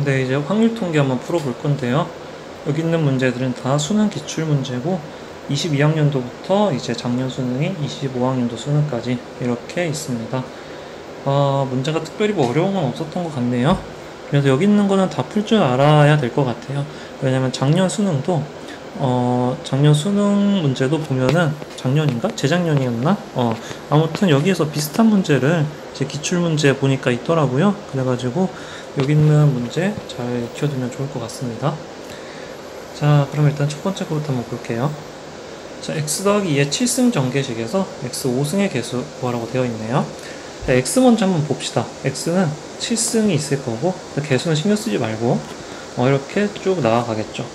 네, 이제 확률 통계 한번 풀어볼 건데요. 여기 있는 문제들은 다 수능 기출 문제고 22학년도부터 이제 작년 수능이 25학년도 수능까지 이렇게 있습니다. 문제가 특별히 뭐 어려운 건 없었던 것 같네요. 그래서 여기 있는 거는 다 풀 줄 알아야 될 것 같아요. 왜냐면 작년 수능도 작년 수능 문제도 보면은 작년인가? 재작년이었나? 아무튼 여기에서 비슷한 문제를 제 기출 문제 보니까 있더라고요. 그래가지고 여기 있는 문제 잘 익혀두면 좋을 것 같습니다. 자, 그럼 일단 첫 번째 거부터 한번 볼게요. 자, x 더하기 2의 7승 전개식에서 x 5승의 개수 구하라고 되어 있네요. 자, x 먼저 한번 봅시다. x는 7승이 있을 거고 개수는 신경 쓰지 말고 이렇게 쭉 나아가겠죠.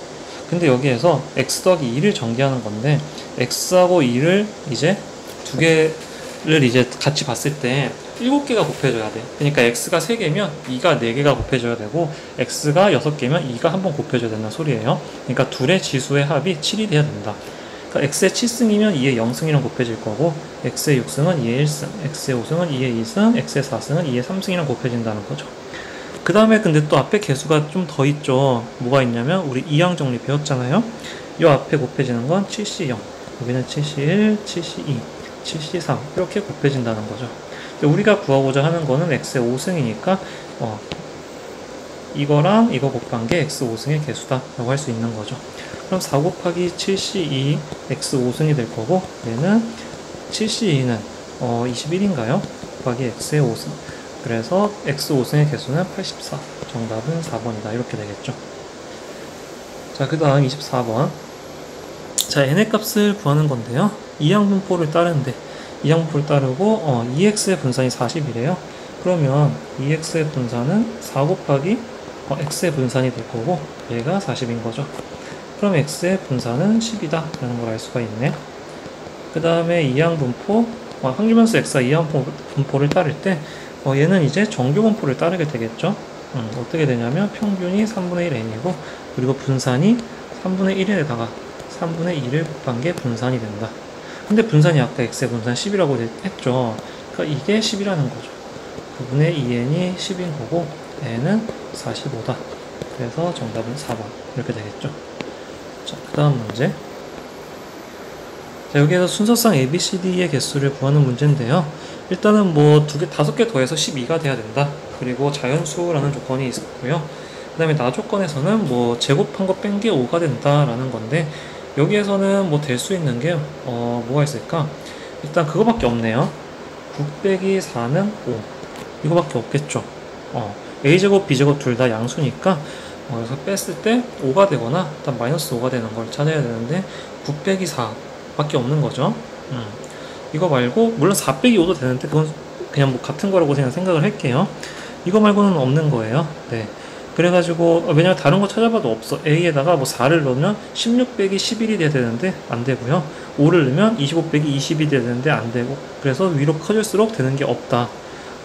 근데 여기에서 x 더하기 2를 전개하는 건데 x하고 2를 이제 두 개를 이제 같이 봤을 때 7개가 곱해져야 돼. 그러니까 x가 3개면 2가 4개가 곱해져야 되고 x가 6개면 2가 한 번 곱해져야 된다는 소리예요. 그러니까 둘의 지수의 합이 7이 돼야 된다. 그러니까 x의 7승이면 2의 0승이랑 곱해질 거고 x의 6승은 2의 1승, x의 5승은 2의 2승, x의 4승은 2의 3승이랑 곱해진다는 거죠. 그 다음에 근데 또 앞에 개수가 좀 더 있죠. 뭐가 있냐면 우리 이항 정리 배웠잖아요. 이 앞에 곱해지는 건 7C0, 여기는 7C1, 7C2, 7C3 이렇게 곱해진다는 거죠. 우리가 구하고자 하는 거는 x의 5승이니까 이거랑 이거 곱한 게 x 5승의 개수다 라고 할 수 있는 거죠. 그럼 4 곱하기 7C2 x 5승이 될 거고 얘는 7C2는 21인가요? 곱하기 x의 5승, 그래서 x 5승의 개수는 84, 정답은 4번이다 이렇게 되겠죠. 자, 그 다음 24번. 자, n의 값을 구하는 건데요. 이항분포를 따르는데 이항분포를 따르고 2x의 분산이 40이래요. 그러면 2x의 분산은 4 곱하기 x의 분산이 될 거고 얘가 40인 거죠. 그럼 x의 분산은 10이다 라는 걸 알 수가 있네. 그 다음에 이항분포, 확률변수 x가 이항분포를 따를 때 얘는 이제 정교분포를 따르게 되겠죠. 어떻게 되냐면 평균이 3분의 1 n이고 그리고 분산이 3분의 1에다가 3분의 2를 곱한 게 분산이 된다. 근데 분산이 아까 x의 분산 10이라고 했죠. 그러니까 이게 10이라는 거죠. 9분의 2n이 10인 거고 n은 45다. 그래서 정답은 4번 이렇게 되겠죠. 자, 그 다음 문제. 자, 여기에서 순서상 ABCD의 개수를 구하는 문제인데요. 일단은 뭐 5개 더해서 12가 돼야 된다. 그리고 자연수라는 조건이 있었고요. 그 다음에 나 조건에서는 뭐 제곱한 거 뺀 게 5가 된다라는 건데 여기에서는 뭐 될 수 있는 게 뭐가 있을까? 일단 그거밖에 없네요. 9 빼기 4는 5 이거밖에 없겠죠. A제곱 B제곱 둘 다 양수니까 그래서 뺐을 때 5가 되거나 일단 마이너스 5가 되는 걸 찾아야 되는데 9 빼기 4 밖에 없는 거죠. 이거 말고 물론 4 빼기 5도 되는데 그건 그냥 뭐 같은 거라고 그냥 생각을 할게요. 이거 말고는 없는 거예요. 네. 그래가지고 왜냐면 다른 거 찾아봐도 없어. A에다가 뭐 4를 넣으면 16 빼기 11이 돼야 되는데 안 되고요. 5를 넣으면 25 빼기 20이 돼야 되는데 안 되고, 그래서 위로 커질수록 되는 게 없다.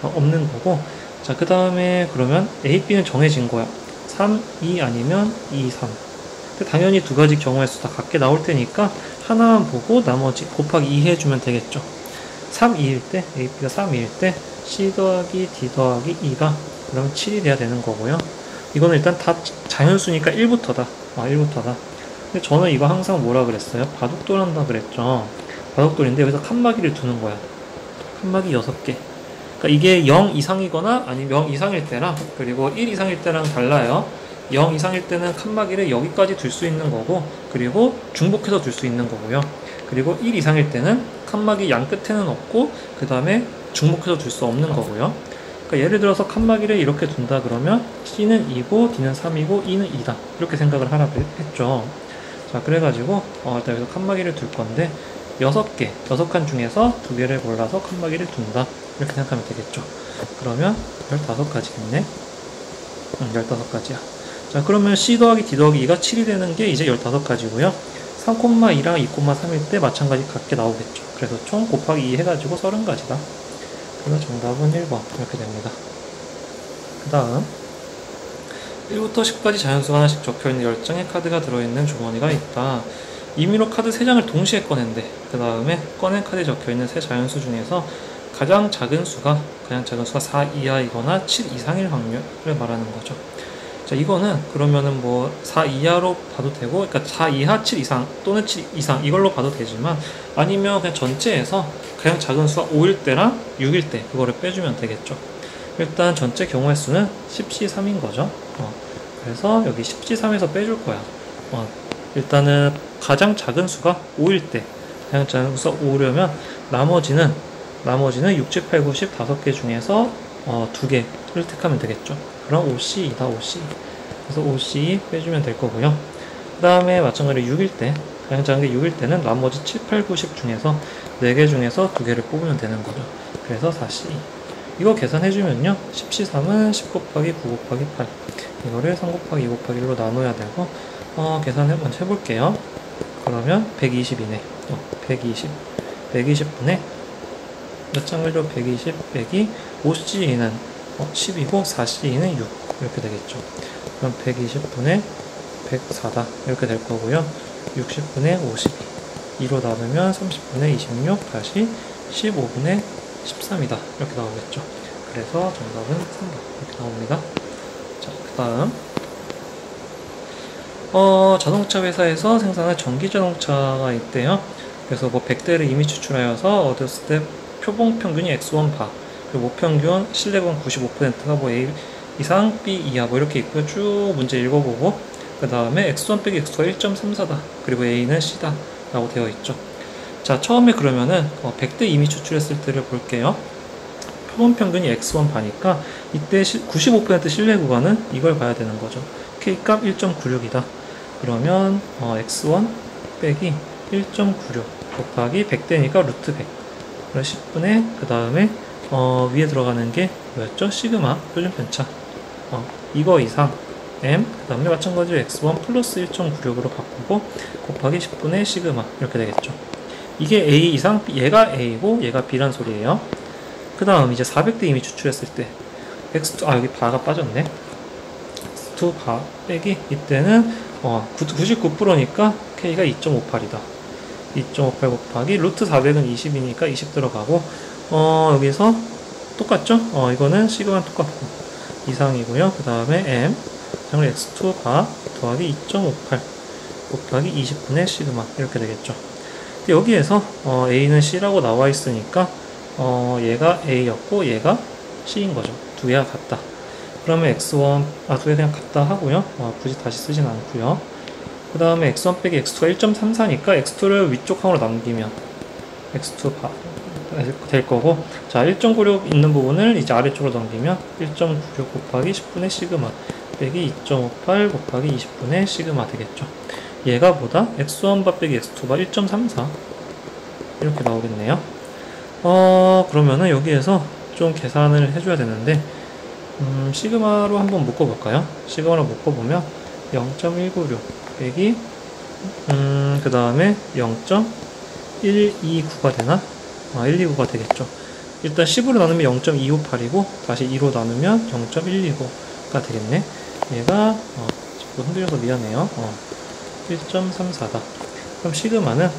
없는 거고. 자, 그 다음에 그러면 A, B는 정해진 거야. 3, 2 아니면 2, 3. 근데 당연히 두 가지 경우의 수 다 같게 나올 테니까 하나만 보고 나머지 곱하기 2 해주면 되겠죠. 3, 2일 때, A, B가 3, 2일 때 C 더하기 D 더하기 2가 그럼 7이 돼야 되는 거고요. 이거는 일단 다 자연수니까 1부터다. 1부터다. 근데 저는 이거 항상 뭐라 그랬어요? 바둑돌 한다 그랬죠. 바둑돌인데 여기서 칸막이를 두는 거야. 칸막이 6개. 그러니까 이게 0 이상이거나 아니면 0 이상일 때랑 그리고 1 이상일 때랑 달라요. 0 이상일 때는 칸막이를 여기까지 둘 수 있는 거고 그리고 중복해서 둘 수 있는 거고요. 그리고 1 이상일 때는 칸막이 양 끝에는 없고 그 다음에 중복해서 둘 수 없는 거고요. 그러니까 예를 들어서 칸막이를 이렇게 둔다 그러면 C는 2고 D는 3이고 E는 2다 이렇게 생각을 하라고 했죠. 자, 그래가지고 일단 여기서 칸막이를 둘 건데 6칸 중에서 2개를 골라서 칸막이를 둔다 이렇게 생각하면 되겠죠. 그러면 15가지겠네. 15가지야. 자, 그러면 C 더하기 D 더하기 2가 7이 되는 게 이제 15가지고요 3,2랑 2,3일 때 마찬가지 같게 나오겠죠. 그래서 총 곱하기 2 해가지고 30가지다. 그래서 정답은 1번 이렇게 됩니다. 그 다음 1부터 10까지 자연수가 하나씩 적혀있는 10장의 카드가 들어있는 주머니가 있다. 임의로 카드 3장을 동시에 꺼낸대. 그 다음에 꺼낸 카드에 적혀있는 세 자연수 중에서 가장 작은 수가 4 이하이거나 7 이상일 확률을 말하는 거죠. 자, 이거는 그러면은 뭐 4 이하로 봐도 되고, 그러니까 4 이하 7 이상 또는 7 이상 이걸로 봐도 되지만, 아니면 그냥 전체에서 가장 작은 수가 5일 때랑 6일 때 그거를 빼주면 되겠죠. 일단 전체 경우의 수는 10C3인 거죠. 그래서 여기 10C3에서 빼줄 거야. 일단은 가장 작은 수가 5일 때 가장 작은 수가 5려면 나머지는 6, 7, 8, 9, 10 5개 중에서 2개를 택하면 되겠죠. 그럼 OC이다, OC. 그래서 OC 빼주면 될 거고요. 그 다음에 마찬가지로 6일 때, 가장 작은 게 6일 때는 나머지 7, 8, 9, 10 중에서 4개 중에서 2개를 뽑으면 되는 거죠. 그래서 4C. 이거 계산해주면요, 10C3은 10 곱하기 9 곱하기 8. 이거를 3 곱하기 2 곱하기 1로 나눠야 되고, 계산 먼저 해볼게요. 그러면 120이네. 120분의 마찬가지로 120 빼기 5C는 10이고 4C는 6 이렇게 되겠죠. 그럼 120분의 104다 이렇게 될 거고요. 60분의 52 2로 나누면 30분의 26 다시 15분의 13이다 이렇게 나오겠죠. 그래서 정답은 3번 이렇게 나옵니다. 자, 그 다음 자동차 회사에서 생산한 전기 자동차가 있대요. 그래서 뭐 100대를 이미 추출하여서 얻었을 때 표본 평균이 X1 바, 그리고 모평균 신뢰분 95%가 뭐 A 이상 B 이하 뭐 이렇게 있고요. 쭉 문제 읽어보고 그 다음에 X1 빼기 X2가 1.34다. 그리고 A는 C다 라고 되어 있죠. 자, 처음에 그러면은 100대 이미 추출했을 때를 볼게요. 표본 평균이 X1 바니까 이때 95% 신뢰 구간은 이걸 봐야 되는 거죠. K값 1.96이다. 그러면 X1 빼기 1.96 곱하기 100대니까 루트 100. 그럼 10분의 그 다음에 위에 들어가는 게 뭐였죠? 시그마 표준 편차. 이거 이상 M 그 다음에 마찬가지로 X1 플러스 1.96으로 바꾸고 곱하기 10분의 시그마 이렇게 되겠죠. 이게 A 이상 얘가 A고 얘가 B란 소리예요. 그 다음 이제 400대 이미 추출했을 때 X2 여기 바가 빠졌네. X2 바 빼기 이때는 99%니까 K가 2.58이다. 2.58 곱하기 루트 400은 20이니까 20 들어가고 여기서 똑같죠? 이거는 시그마 똑같고 이상이고요. 그 다음에 M 장을 X2 바 더하기 2.58 곱하기 20분의 시그마 이렇게 되겠죠. 여기에서 A는 C라고 나와 있으니까 얘가 A였고 얘가 C인 거죠. 두 개가 같다. 그러면 X1 두 개 그냥 같다 하고요. 굳이 다시 쓰진 않고요. 그 다음에 X1 빼기 X2가 1.34니까 X2를 위쪽 항으로 남기면 X2 될 거고, 자 1.96 있는 부분을 이제 아래쪽으로 넘기면 1.96 곱하기 10분의 시그마 빼기 2.58 곱하기 20분의 시그마 되겠죠. 얘가 보다 X1바 빼기 X2바 1.34 이렇게 나오겠네요. 그러면은 여기에서 좀 계산을 해줘야 되는데 시그마로 한번 묶어볼까요? 시그마로 묶어보면 0.196 빼기 그 다음에 0.129가 되나? 129가 되겠죠. 일단 10으로 나누면 0.258이고 다시 2로 나누면 0.129가 되겠네. 얘가 흔들려서 미안해요. 1.34다. 그럼 시그마는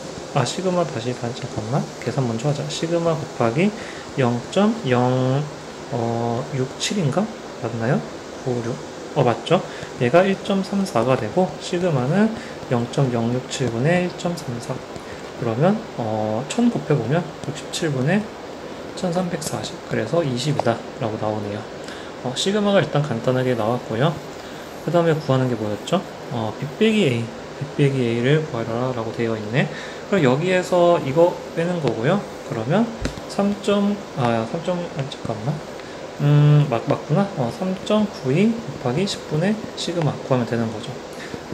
시그마 다시 잠깐만 계산 먼저 하자. 시그마 곱하기 0.067인가? 맞나요? 96 맞죠? 얘가 1.34가 되고 시그마는 0.067분의 1.34. 그러면 1000 곱해보면 67분의 1340 그래서 20이다 라고 나오네요. 시그마가 일단 간단하게 나왔고요. 그 다음에 구하는 게 뭐였죠? B 빼기 A A를 구하라 라고 되어 있네. 그럼 여기에서 이거 빼는 거고요. 그러면 3.9 맞구나. 3.92 곱하기 10분의 시그마 구하면 되는 거죠.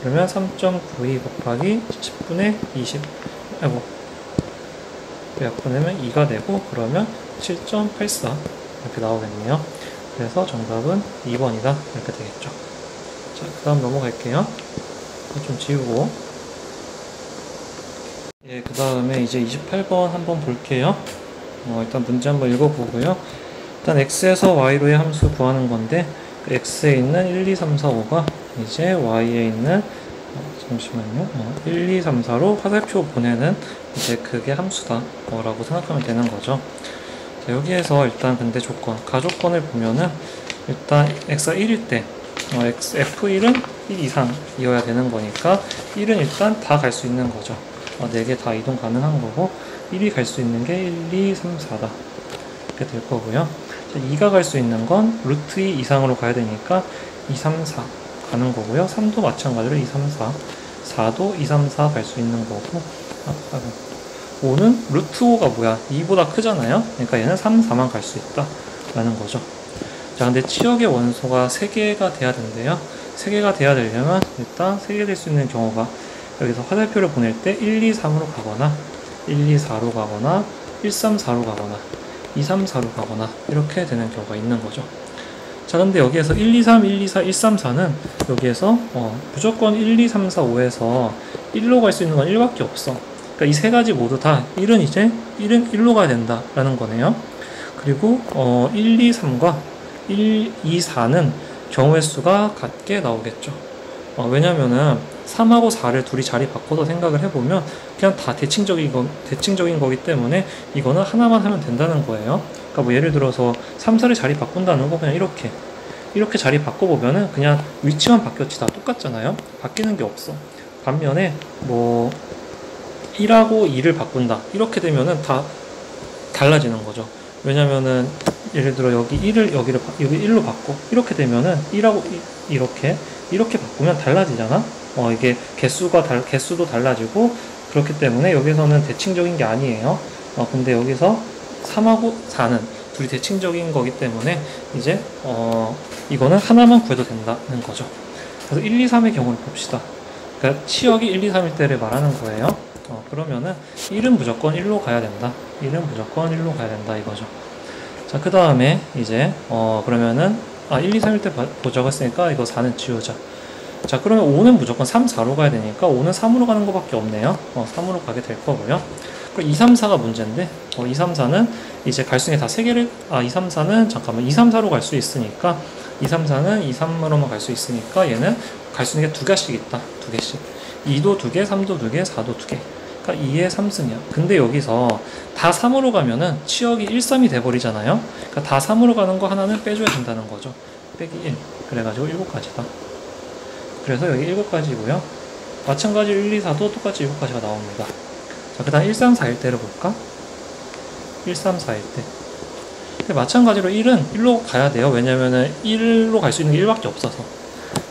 그러면 3.92 곱하기 10분의 20 약분하면 2가 되고 그러면 7.84 이렇게 나오겠네요. 그래서 정답은 2번이다 이렇게 되겠죠. 자, 그 다음 넘어갈게요. 좀 지우고 그 다음에 이제 28번 한번 볼게요. 일단 문제 한번 읽어보고요. 일단 x에서 y로의 함수 구하는 건데 x에 있는 1, 2, 3, 4, 5가 이제 y에 있는 잠시만요. 1, 2, 3, 4로 화살표 보내는 이제 그게 함수다 라고 생각하면 되는 거죠. 자, 여기에서 일단 근데 가조건을 보면은 일단 x가 1일 때 f1은 1 이상이어야 되는 거니까 1은 일단 다 갈 수 있는 거죠. 4개 다 이동 가능한 거고 1이 갈 수 있는 게 1, 2, 3, 4다. 이렇게 될 거고요. 2가 갈 수 있는 건 루트 2 이상으로 가야 되니까 2, 3, 4 가는 거고요. 3도 마찬가지로 2, 3, 4 4도 2, 3, 4 갈 수 있는 거고 5는 루트 5가 뭐야? 2보다 크잖아요. 그러니까 얘는 3, 4만 갈 수 있다 라는 거죠. 자, 근데 치역의 원소가 3개가 돼야 된대요. 3개가 돼야 되려면 일단 3개 될 수 있는 경우가 여기서 화살표를 보낼 때 1, 2, 3으로 가거나 1, 2, 4로 가거나 1, 3, 4로 가거나 2, 3, 4로 가거나 이렇게 되는 경우가 있는 거죠. 자, 근데 여기에서 1, 2, 3, 1, 2, 4, 1, 3, 4는 여기에서 무조건 1, 2, 3, 4, 5에서 1로 갈 수 있는 건 1밖에 없어. 그러니까 이 세 가지 모두 다 1은 1로 가야 된다 라는 거네요. 그리고 1, 2, 3과 1, 2, 4는 경우의 수가 같게 나오겠죠. 왜냐면은 3하고 4를 둘이 자리 바꿔서 생각을 해보면 그냥 다 대칭적인 거기 때문에 이거는 하나만 하면 된다는 거예요. 그러니까 뭐 예를 들어서 3, 4를 자리 바꾼다는 거 그냥 이렇게 자리 바꿔보면은 그냥 위치만 바뀌었지 다 똑같잖아요. 바뀌는 게 없어. 반면에 뭐 1하고 2를 바꾼다 이렇게 되면은 다 달라지는 거죠. 왜냐면은 예를 들어 여기 1을 여기 1로 바꿔 이렇게 되면은 1하고 이렇게 바꾸면 달라지잖아. 이게 개수도 달라지고 그렇기 때문에 여기서는 대칭적인 게 아니에요. 근데 여기서 3하고 4는 둘이 대칭적인 거기 때문에 이제 이거는 하나만 구해도 된다는 거죠. 그래서 1, 2, 3의 경우를 봅시다. 그러니까 치역이 1, 2, 3일 때를 말하는 거예요. 그러면은 1은 무조건 1로 가야 된다. 1은 무조건 1로 가야 된다 이거죠. 자, 그 다음에 이제 그러면은 1, 2, 3일 때 보자고 했으니까 이거 4는 지우자. 자, 그러면 5는 무조건 3, 4로 가야 되니까 5는 3으로 가는 것밖에 없네요. 3으로 가게 될 거고요. 그럼 2, 3, 4가 문제인데 2, 3, 4는 이제 갈 수 있는 게 다 3개를 2, 3, 4는 잠깐만 2, 3, 4로 갈 수 있으니까 2, 3, 4는 2, 3으로만 갈 수 있으니까 얘는 갈 수 있는 게 2개씩 있다. 2개씩. 2도 2개, 3도 2개, 4도 2개. 그러니까 2의 3승이야. 근데 여기서 다 3으로 가면은 치역이 1, 3이 돼버리잖아요. 그러니까 다 3으로 가는 거 하나는 빼줘야 된다는 거죠. 빼기 1. 그래가지고 7가지다. 그래서 여기 7가지고요. 마찬가지로 1, 2, 4도 똑같이 7가지가 나옵니다. 자, 그 다음 1, 3, 4일 때를 볼까? 1, 3, 4일 때. 근데 마찬가지로 1은 1로 가야 돼요. 왜냐면은 1로 갈 수 있는 게 1밖에 없어서.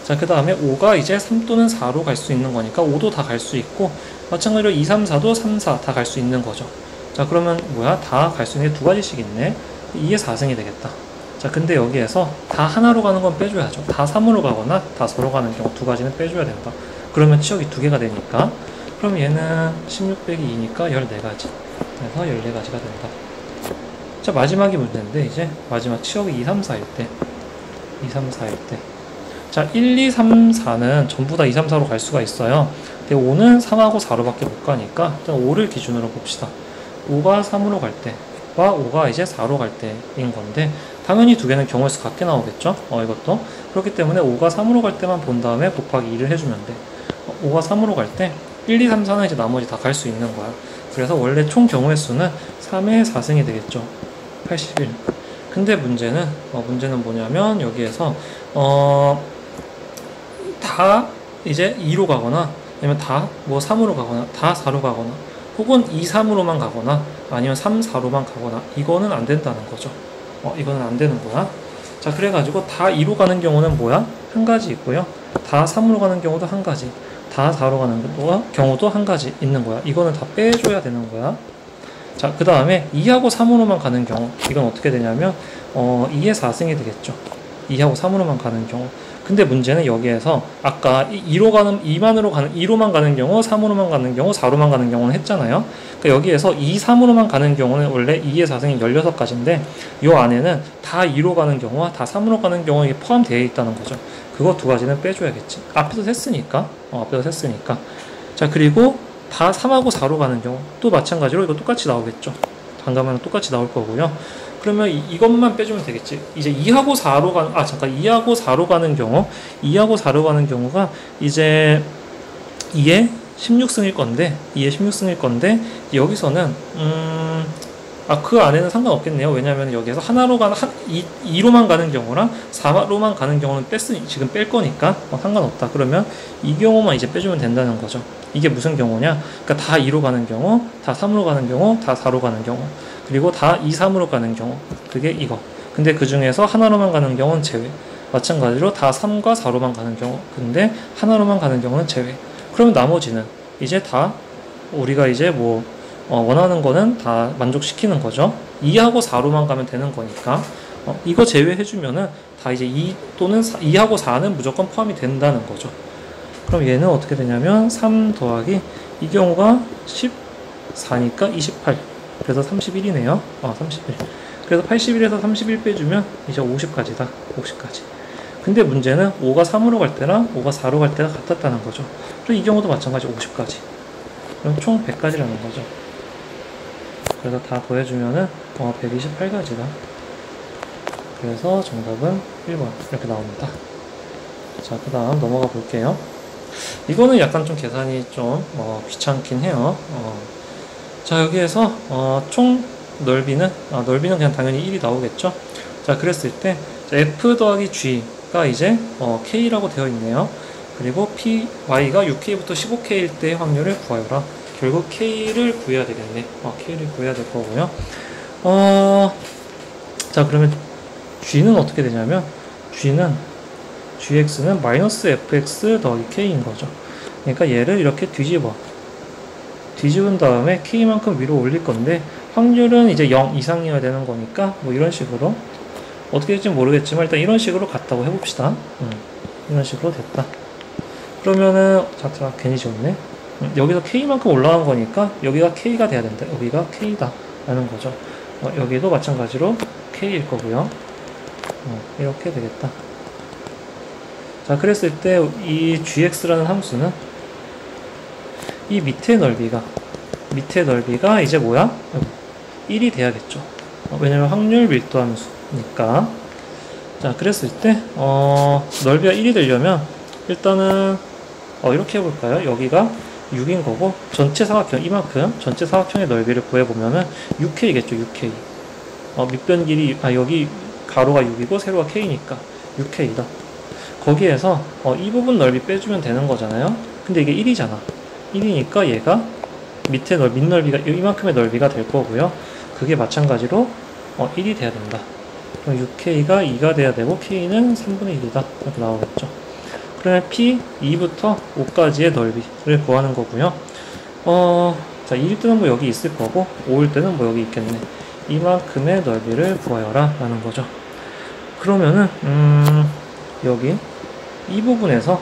자, 그 다음에 5가 이제 3 또는 4로 갈 수 있는 거니까 5도 다 갈 수 있고, 마찬가지로 2, 3, 4도 3, 4 다 갈 수 있는 거죠. 자, 그러면 뭐야? 다 갈 수 있는 게 2가지씩 있네. 2의 4승이 되겠다. 자, 근데 여기에서 다 하나로 가는 건 빼줘야죠. 다 3으로 가거나 다 4로 가는 경우 2가지는 빼줘야 된다. 그러면 치역이 2개가 되니까. 그럼 얘는 16 빼기 2니까 14가지. 그래서 14가지가 된다. 자, 마지막이 문제인데, 이제 마지막 치역이 2, 3, 4일 때. 2, 3, 4일 때. 자, 1, 2, 3, 4는 전부 다 2, 3, 4로 갈 수가 있어요. 근데 5는 3하고 4로밖에 못 가니까 일단 5를 기준으로 봅시다. 5가 3으로 갈 때와 5가 이제 4로 갈 때인 건데 당연히 두 개는 경우의 수 같게 나오겠죠? 이것도. 그렇기 때문에 5가 3으로 갈 때만 본 다음에 곱하기 2를 해주면 돼. 5가 3으로 갈 때 1, 2, 3, 4는 이제 나머지 다 갈 수 있는 거야. 그래서 원래 총 경우의 수는 3의 4승이 되겠죠. 81. 근데 문제는 뭐냐면 여기에서 다 이제 2로 가거나 아니면 다 뭐 3으로 가거나 다 4로 가거나 혹은 2, 3으로만 가거나 아니면 3, 4로만 가거나 이거는 안 된다는 거죠. 이거는 안 되는 거야. 자, 그래가지고 다 2로 가는 경우는 뭐야? 한 가지 있고요. 다 3으로 가는 경우도 한 가지. 다 4로 가는 경우도 한 가지 있는 거야. 이거는 다 빼줘야 되는 거야. 자, 그 다음에 2하고 3으로만 가는 경우 이건 어떻게 되냐면 2의 4승이 되겠죠. 2하고 3으로만 가는 경우. 근데 문제는 여기에서 아까 2로만 가는 경우, 3으로만 가는 경우, 4로만 가는 경우는 했잖아요. 그러니까 여기에서 2, 3으로만 가는 경우는 원래 2의 4승이 16가지인데 이 안에는 다 2로 가는 경우와 다 3으로 가는 경우가 포함되어 있다는 거죠. 그거 2가지는 빼줘야겠지. 앞에서 했으니까. 자, 그리고 다 3하고 4로 가는 경우 또 마찬가지로 이거 똑같이 나오겠죠. 단가만은 똑같이 나올 거고요. 그러면 이것만 빼주면 되겠지. 이제 2하고 4로 가는 2하고 4로 가는 경우 2하고 4로 가는 경우가 이제 2의 16승일 건데 여기서는 그 안에는 상관없겠네요. 왜냐면 여기에서 하나로 가는, 2로만 가는 경우랑 4로만 가는 경우는 지금 뺄 거니까 상관없다. 그러면 이 경우만 이제 빼주면 된다는 거죠. 이게 무슨 경우냐? 그러니까 다 2로 가는 경우, 다 3으로 가는 경우, 다 4로 가는 경우, 그리고 다 2, 3으로 가는 경우. 그게 이거. 근데 그 중에서 하나로만 가는 경우는 제외. 마찬가지로 다 3과 4로만 가는 경우. 근데 하나로만 가는 경우는 제외. 그러면 나머지는 이제 다 우리가 이제 원하는 거는 다 만족시키는 거죠. 2하고 4로만 가면 되는 거니까. 이거 제외해주면은 다 이제 2 또는 2하고 4는 무조건 포함이 된다는 거죠. 그럼 얘는 어떻게 되냐면 3 더하기 이 경우가 14니까 28. 그래서 31이네요. 31. 그래서 81에서 31 빼주면 이제 50까지다. 50까지. 근데 문제는 5가 3으로 갈 때랑 5가 4로 갈 때가 같았다는 거죠. 그리고 이 경우도 마찬가지 50까지. 그럼 총 100까지라는 거죠. 그래서 다 더해주면은 128가지다. 그래서 정답은 1번 이렇게 나옵니다. 자, 그 다음 넘어가 볼게요. 이거는 약간 좀 계산이 좀 귀찮긴 해요. 자, 여기에서 총 넓이는 그냥 당연히 1이 나오겠죠. 자, 그랬을 때 F 더하기 G가 이제 K라고 되어 있네요. 그리고 PY가 6K부터 15K일 때의 확률을 구하여라. 결국 K를 구해야 되겠네. K를 구해야 될 거고요. 자, 그러면 G는 어떻게 되냐면 GX는 마이너스 FX 더하기 K인 거죠. 그러니까 얘를 이렇게 뒤집은 다음에 K만큼 위로 올릴 건데 확률은 이제 0 이상이어야 되는 거니까 이런 식으로 어떻게 될지 모르겠지만 일단 이런 식으로 갔다고 해봅시다. 이런 식으로 됐다. 그러면은 자, 괜히 지웠네. 여기서 K만큼 올라간 거니까 여기가 K가 돼야 된다. 여기가 K다 라는 거죠. 여기도 마찬가지로 K일 거고요. 이렇게 되겠다. 자, 그랬을 때 이 GX라는 함수는 이 밑에 넓이가 이제 뭐야? 1이 돼야겠죠. 왜냐면 확률 밀도 함수니까. 자, 그랬을 때 넓이가 1이 되려면 일단은 이렇게 해볼까요? 여기가 6인 거고 전체 사각형 이만큼 전체 사각형의 넓이를 구해보면은 6K겠죠. 6K. 밑변 길이 여기 가로가 6이고 세로가 K니까 6K다. 거기에서 이 부분 넓이 빼주면 되는 거잖아요. 근데 이게 1이잖아. 1이니까 얘가 밑넓이가 이만큼의 넓이가 될 거고요. 그게 마찬가지로 1이 돼야 된다. 그럼 6K가 2가 돼야 되고 K는 3분의 1이다. 이렇게 나오겠죠. 그러면 P 2부터 5까지의 넓이를 구하는 거고요. 자, 2일 때는 여기 있을 거고 5일 때는 여기 있겠네. 이만큼의 넓이를 구하여라 라는 거죠. 그러면은 여기 이 부분에서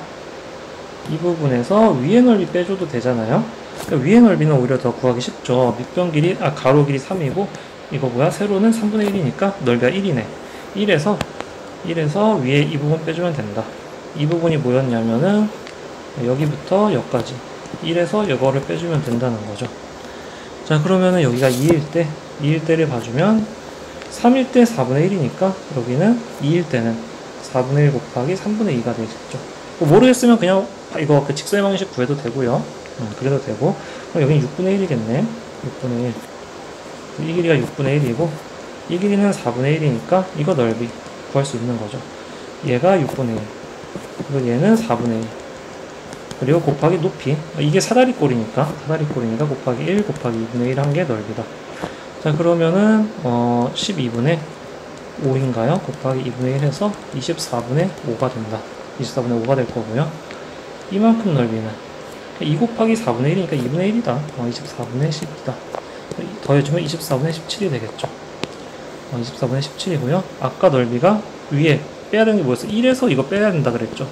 위의 넓이 빼줘도 되잖아요. 그러니까 위의 넓이는 오히려 더 구하기 쉽죠. 밑변 길이 가로 길이 3이고 이거 세로는 3분의 1이니까 넓이가 1이네. 1에서 위에 이 부분 빼주면 된다. 이 부분이 뭐였냐면은 여기부터 여기까지 1에서 이거를 빼주면 된다는 거죠. 자, 그러면은 여기가 2일 때를 봐주면 3일 때 4분의 1이니까 여기는 2일 때는 4분의 1 곱하기 3분의 2가 되겠죠. 모르겠으면 그냥 이거 직선의 방식 구해도 되고요. 그래도 되고. 그럼 여기는 6분의 1이겠네. 6분의 1. 이 길이가 6분의 1이고 이 길이는 4분의 1이니까 이거 넓이 구할 수 있는 거죠. 얘가 6분의 1. 그리고 얘는 4분의 1. 그리고 곱하기 높이. 이게 사다리꼴이니까 곱하기 1 곱하기 2분의 1 한 게 넓이다. 자, 그러면은 12분의 5인가요? 곱하기 2분의 1 해서 24분의 5가 된다. 24분의 5가 될 거고요. 이만큼 넓이는 2 곱하기 4분의 1이니까 2분의 1이다. 24분의 10이다. 더해주면 24분의 17이 되겠죠. 24분의 17이고요. 아까 넓이가 위에 빼야 되는 게 뭐였어? 1에서 이거 빼야 된다 그랬죠.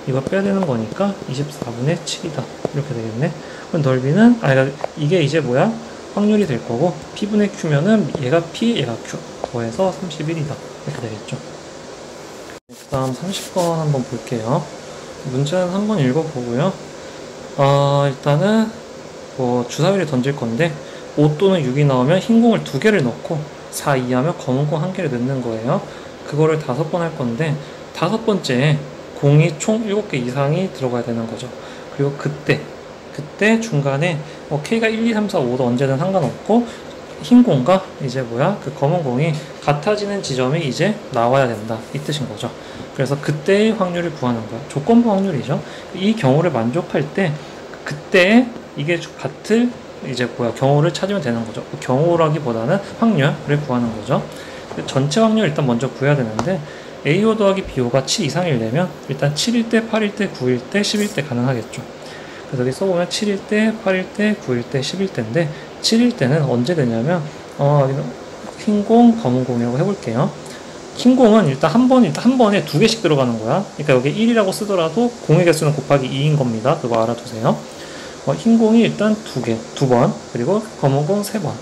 이거 빼야 되는 거니까 24분의 7이다. 이렇게 되겠네. 그럼 넓이는, 이게 이제 뭐야? 확률이 될 거고, P분의 Q면은 얘가 P, 얘가 Q. 더해서 31이다. 이렇게 되겠죠. 그 다음 30번 한번 볼게요. 문제는 한번 읽어보고요. 일단은 주사위를 던질 건데 5 또는 6이 나오면 흰 공을 2개를 넣고 4 이하면 검은 공 1개를 넣는 거예요. 그거를 5번 할 건데 5번째에 공이 총 7개 이상이 들어가야 되는 거죠. 그리고 그때 중간에 K가 1, 2, 3, 4, 5도 언제든 상관없고 흰 공과 이제 뭐야 그 검은 공이 같아지는 지점이 이제 나와야 된다 이 뜻인 거죠. 그래서 그때의 확률을 구하는 거야. 조건부 확률이죠. 이 경우를 만족할 때 그때 이게 같을 이제 뭐야 경우를 찾으면 되는 거죠. 경우라기보다는 확률을 구하는 거죠. 전체 확률 일단 먼저 구해야 되는데 AO 더하기 BO가 7 이상이려면 일단 7일 때, 8일 때, 9일 때, 10일 때 가능하겠죠. 그래서 여기 써보면 7일 때, 8일 때, 9일 때, 10일 때인데 7일 때는 언제 되냐면 흰 공, 검은 공이라고 해볼게요. 흰 공은 일단 한 번에 두 개씩 들어가는 거야. 그러니까 여기 1이라고 쓰더라도 공의 개수는 곱하기 2인 겁니다. 그거 알아두세요. 흰 공이 일단 두 번, 그리고 검은 공 3번.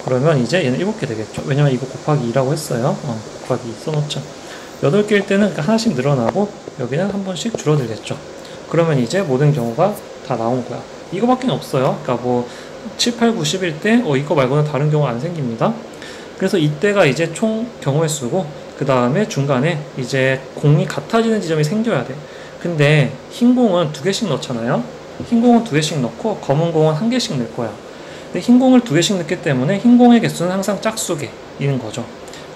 그러면 이제 얘는 7개 되겠죠. 왜냐면 이거 곱하기 2라고 했어요. 곱하기 2 써놓자. 8개일 때는 하나씩 늘어나고 여기는 한 번씩 줄어들겠죠. 그러면 이제 모든 경우가 다 나온 거야. 이거밖에 없어요. 그러니까 뭐 7, 8, 9, 10일 때 이거 말고는 다른 경우 안 생깁니다. 그래서 이때가 이제 총 경우의 수고 그 다음에 중간에 이제 공이 같아지는 지점이 생겨야 돼. 근데 흰 공은 2개씩 넣잖아요. 흰 공은 2개씩 넣고 검은 공은 1개씩 넣을 거야. 근데 흰 공을 2개씩 넣기 때문에 흰 공의 개수는 항상 짝수개인 거죠.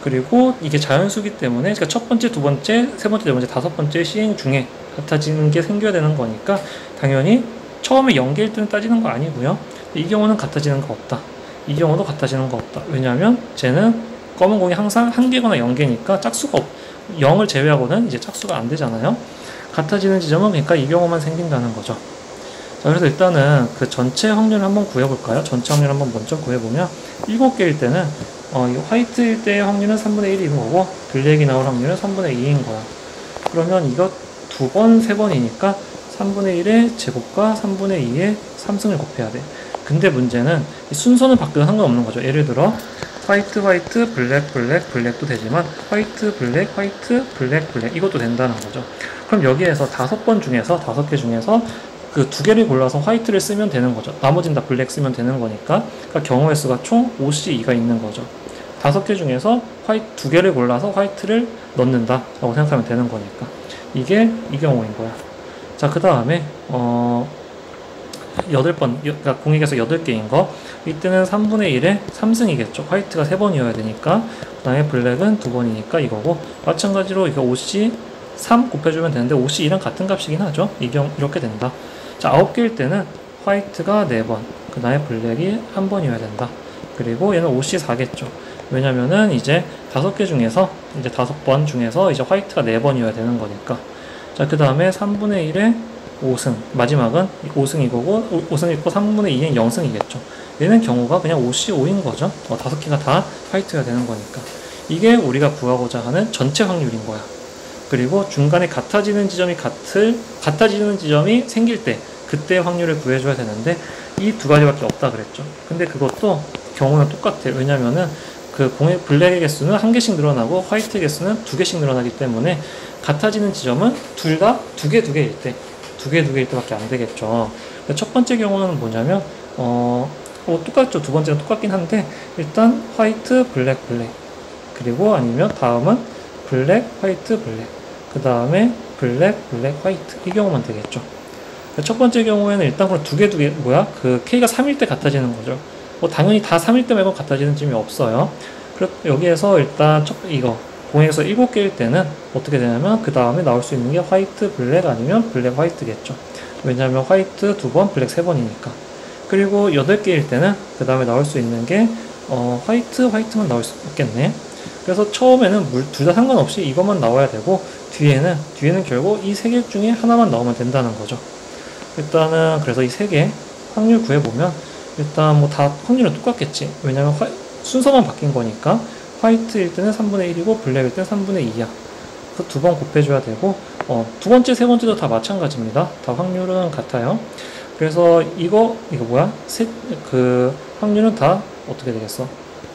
그리고 이게 자연수기 때문에 그러니까 첫 번째, 두 번째, 세 번째, 네 번째, 다섯 번째 시행 중에 같아지는 게 생겨야 되는 거니까 당연히 처음에 0개일 때는 따지는 거 아니고요. 이 경우는 같아지는 거 없다. 이 경우도 같아지는 거 없다. 왜냐하면 쟤는 검은 공이 항상 1개거나 0개니까 짝수가 0을 제외하고는 이제 짝수가 안 되잖아요. 같아지는 지점은 그러니까 이 경우만 생긴다는 거죠. 자, 그래서 일단은 그 전체 확률을 한번 구해볼까요? 전체 확률 한번 먼저 구해보면 7개일 때는 이 화이트일 때의 확률은 3분의 1인 거고 블랙이 나올 확률은 3분의 2인 거야. 그러면 이거 2번, 3번이니까 3분의 1의 제곱과 3분의 2의 3승을 곱해야 돼. 근데 문제는 순서는 바뀌어도 상관없는 거죠. 예를 들어 화이트, 화이트, 블랙, 블랙, 블랙도 되지만 화이트, 블랙, 화이트, 블랙, 블랙 이것도 된다는 거죠. 그럼 여기에서 5번 중에서 5개 중에서 그 2개를 골라서 화이트를 쓰면 되는 거죠. 나머지는 다 블랙 쓰면 되는 거니까. 그러니까 경우의 수가 총 5C2가 있는 거죠. 5개 중에서 2개를 골라서 화이트를 넣는다 라고 생각하면 되는 거니까. 이게 이 경우인 거야. 자, 그 다음에 8번, 그러니까 공의 개수 8개인 거. 이때는 3분의 1에 3승이겠죠. 화이트가 3번이어야 되니까. 그 다음에 블랙은 2번이니까 이거고. 마찬가지로 이거 5C 3 곱해주면 되는데 5C2랑 같은 값이긴 하죠. 이렇게 된다. 자, 9개일 때는 화이트가 4번, 그 다음에 블랙이 1번이어야 된다. 그리고 얘는 5C4겠죠. 왜냐면은 이제 5개 중에서, 이제 5번 중에서 이제 화이트가 4번이어야 되는 거니까. 자, 그 다음에 3분의 1에 5승. 마지막은 5승 이거고, 5승 있고 3분의 2엔 0승이겠죠. 얘는 경우가 그냥 5C5인 거죠. 5개가 다 화이트가 되는 거니까. 이게 우리가 구하고자 하는 전체 확률인 거야. 그리고 중간에 같아지는 지점이 생길 때 그때 확률을 구해줘야 되는데 이 두 가지밖에 없다 그랬죠. 근데 그것도 경우는 똑같아. 왜냐면은 그 블랙의 개수는 1개씩 늘어나고 화이트 개수는 2개씩 늘어나기 때문에 같아지는 지점은 둘 다 2개일 때 2개일 때밖에 안 되겠죠. 첫 번째 경우는 뭐냐면 똑같죠. 두 번째는 똑같긴 한데 일단 화이트, 블랙, 블랙 그리고 아니면 다음은 블랙, 화이트, 블랙 그 다음에 블랙, 블랙, 화이트 이 경우만 되겠죠. 첫 번째 경우에는 일단 그럼 두 개 그 K가 3일 때 같아지는 거죠. 당연히 다 3일 때 말고 같아지는 점이 없어요. 여기에서 일단 이거 공에서 7개일 때는 어떻게 되냐면 그 다음에 나올 수 있는 게 화이트, 블랙 아니면 블랙, 화이트겠죠. 왜냐하면 화이트 2번, 블랙 3번이니까. 그리고 8개일 때는 그 다음에 나올 수 있는 게 화이트만 나올 수 있겠네. 그래서 처음에는 둘 다 상관없이 이것만 나와야 되고 뒤에는 결국 이 3개 중에 하나만 나오면 된다는 거죠. 일단은 그래서 이 3개 확률 구해보면 일단 뭐 다 확률은 똑같겠지. 왜냐면 순서만 바뀐 거니까 화이트일 때는 3분의 1이고 블랙일 때는 3분의 2야. 그래서 2번 곱해줘야 되고 두 번째, 세 번째도 다 마찬가지입니다. 다 확률은 같아요. 그래서 이거 뭐야? 그 확률은 다 어떻게 되겠어?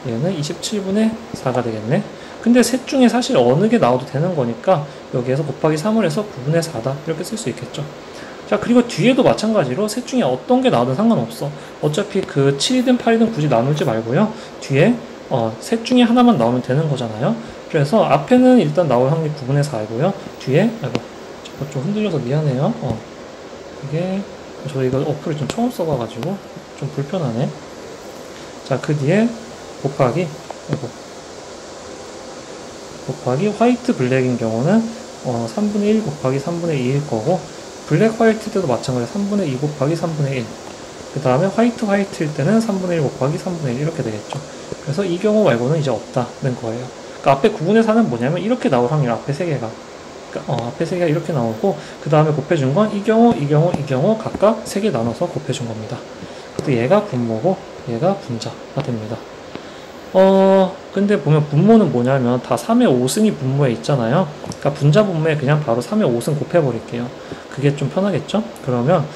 얘는 27분의 4가 되겠네. 근데 셋 중에 사실 어느 게 나와도 되는 거니까 여기에서 곱하기 3을 해서 9분의 4다 이렇게 쓸 수 있겠죠. 자, 그리고 뒤에도 마찬가지로 셋 중에 어떤 게 나와도 상관없어. 어차피 그 7이든 8이든 굳이 나누지 말고요. 뒤에 셋 중에 하나만 나오면 되는 거잖아요. 그래서 앞에는 일단 나올 확률 9분의 4이고요. 뒤에 저거 좀 흔들려서 미안해요. 이게 저 이거 어플을 좀 처음 써봐가지고 좀 불편하네. 자, 그 뒤에 곱하기, 아이고, 곱하기 화이트 블랙인 경우는 3분의 1 곱하기 3분의 2일 거고, 블랙 화이트 때도 마찬가지로 3분의 2 곱하기 3분의 1. 그 다음에 화이트일 때는 3분의 1 곱하기 3분의 1 이렇게 되겠죠. 그래서 이 경우 말고는 이제 없다는 거예요. 그러니까 앞에 9분의 4는 뭐냐면 이렇게 나올 확률, 앞에 3개가. 그러니까 앞에 3개가 이렇게 나오고, 그 다음에 곱해준 건 이 경우, 이 경우, 이 경우 각각 3개 나눠서 곱해준 겁니다. 그래서 얘가 분모고, 얘가 분자가 됩니다. 근데 보면 분모는 뭐냐면 다 3의 5승이 분모에 있잖아요. 그러니까 분자 분모에 그냥 바로 3의 5승 곱해버릴게요. 그게 좀 편하겠죠? 그러면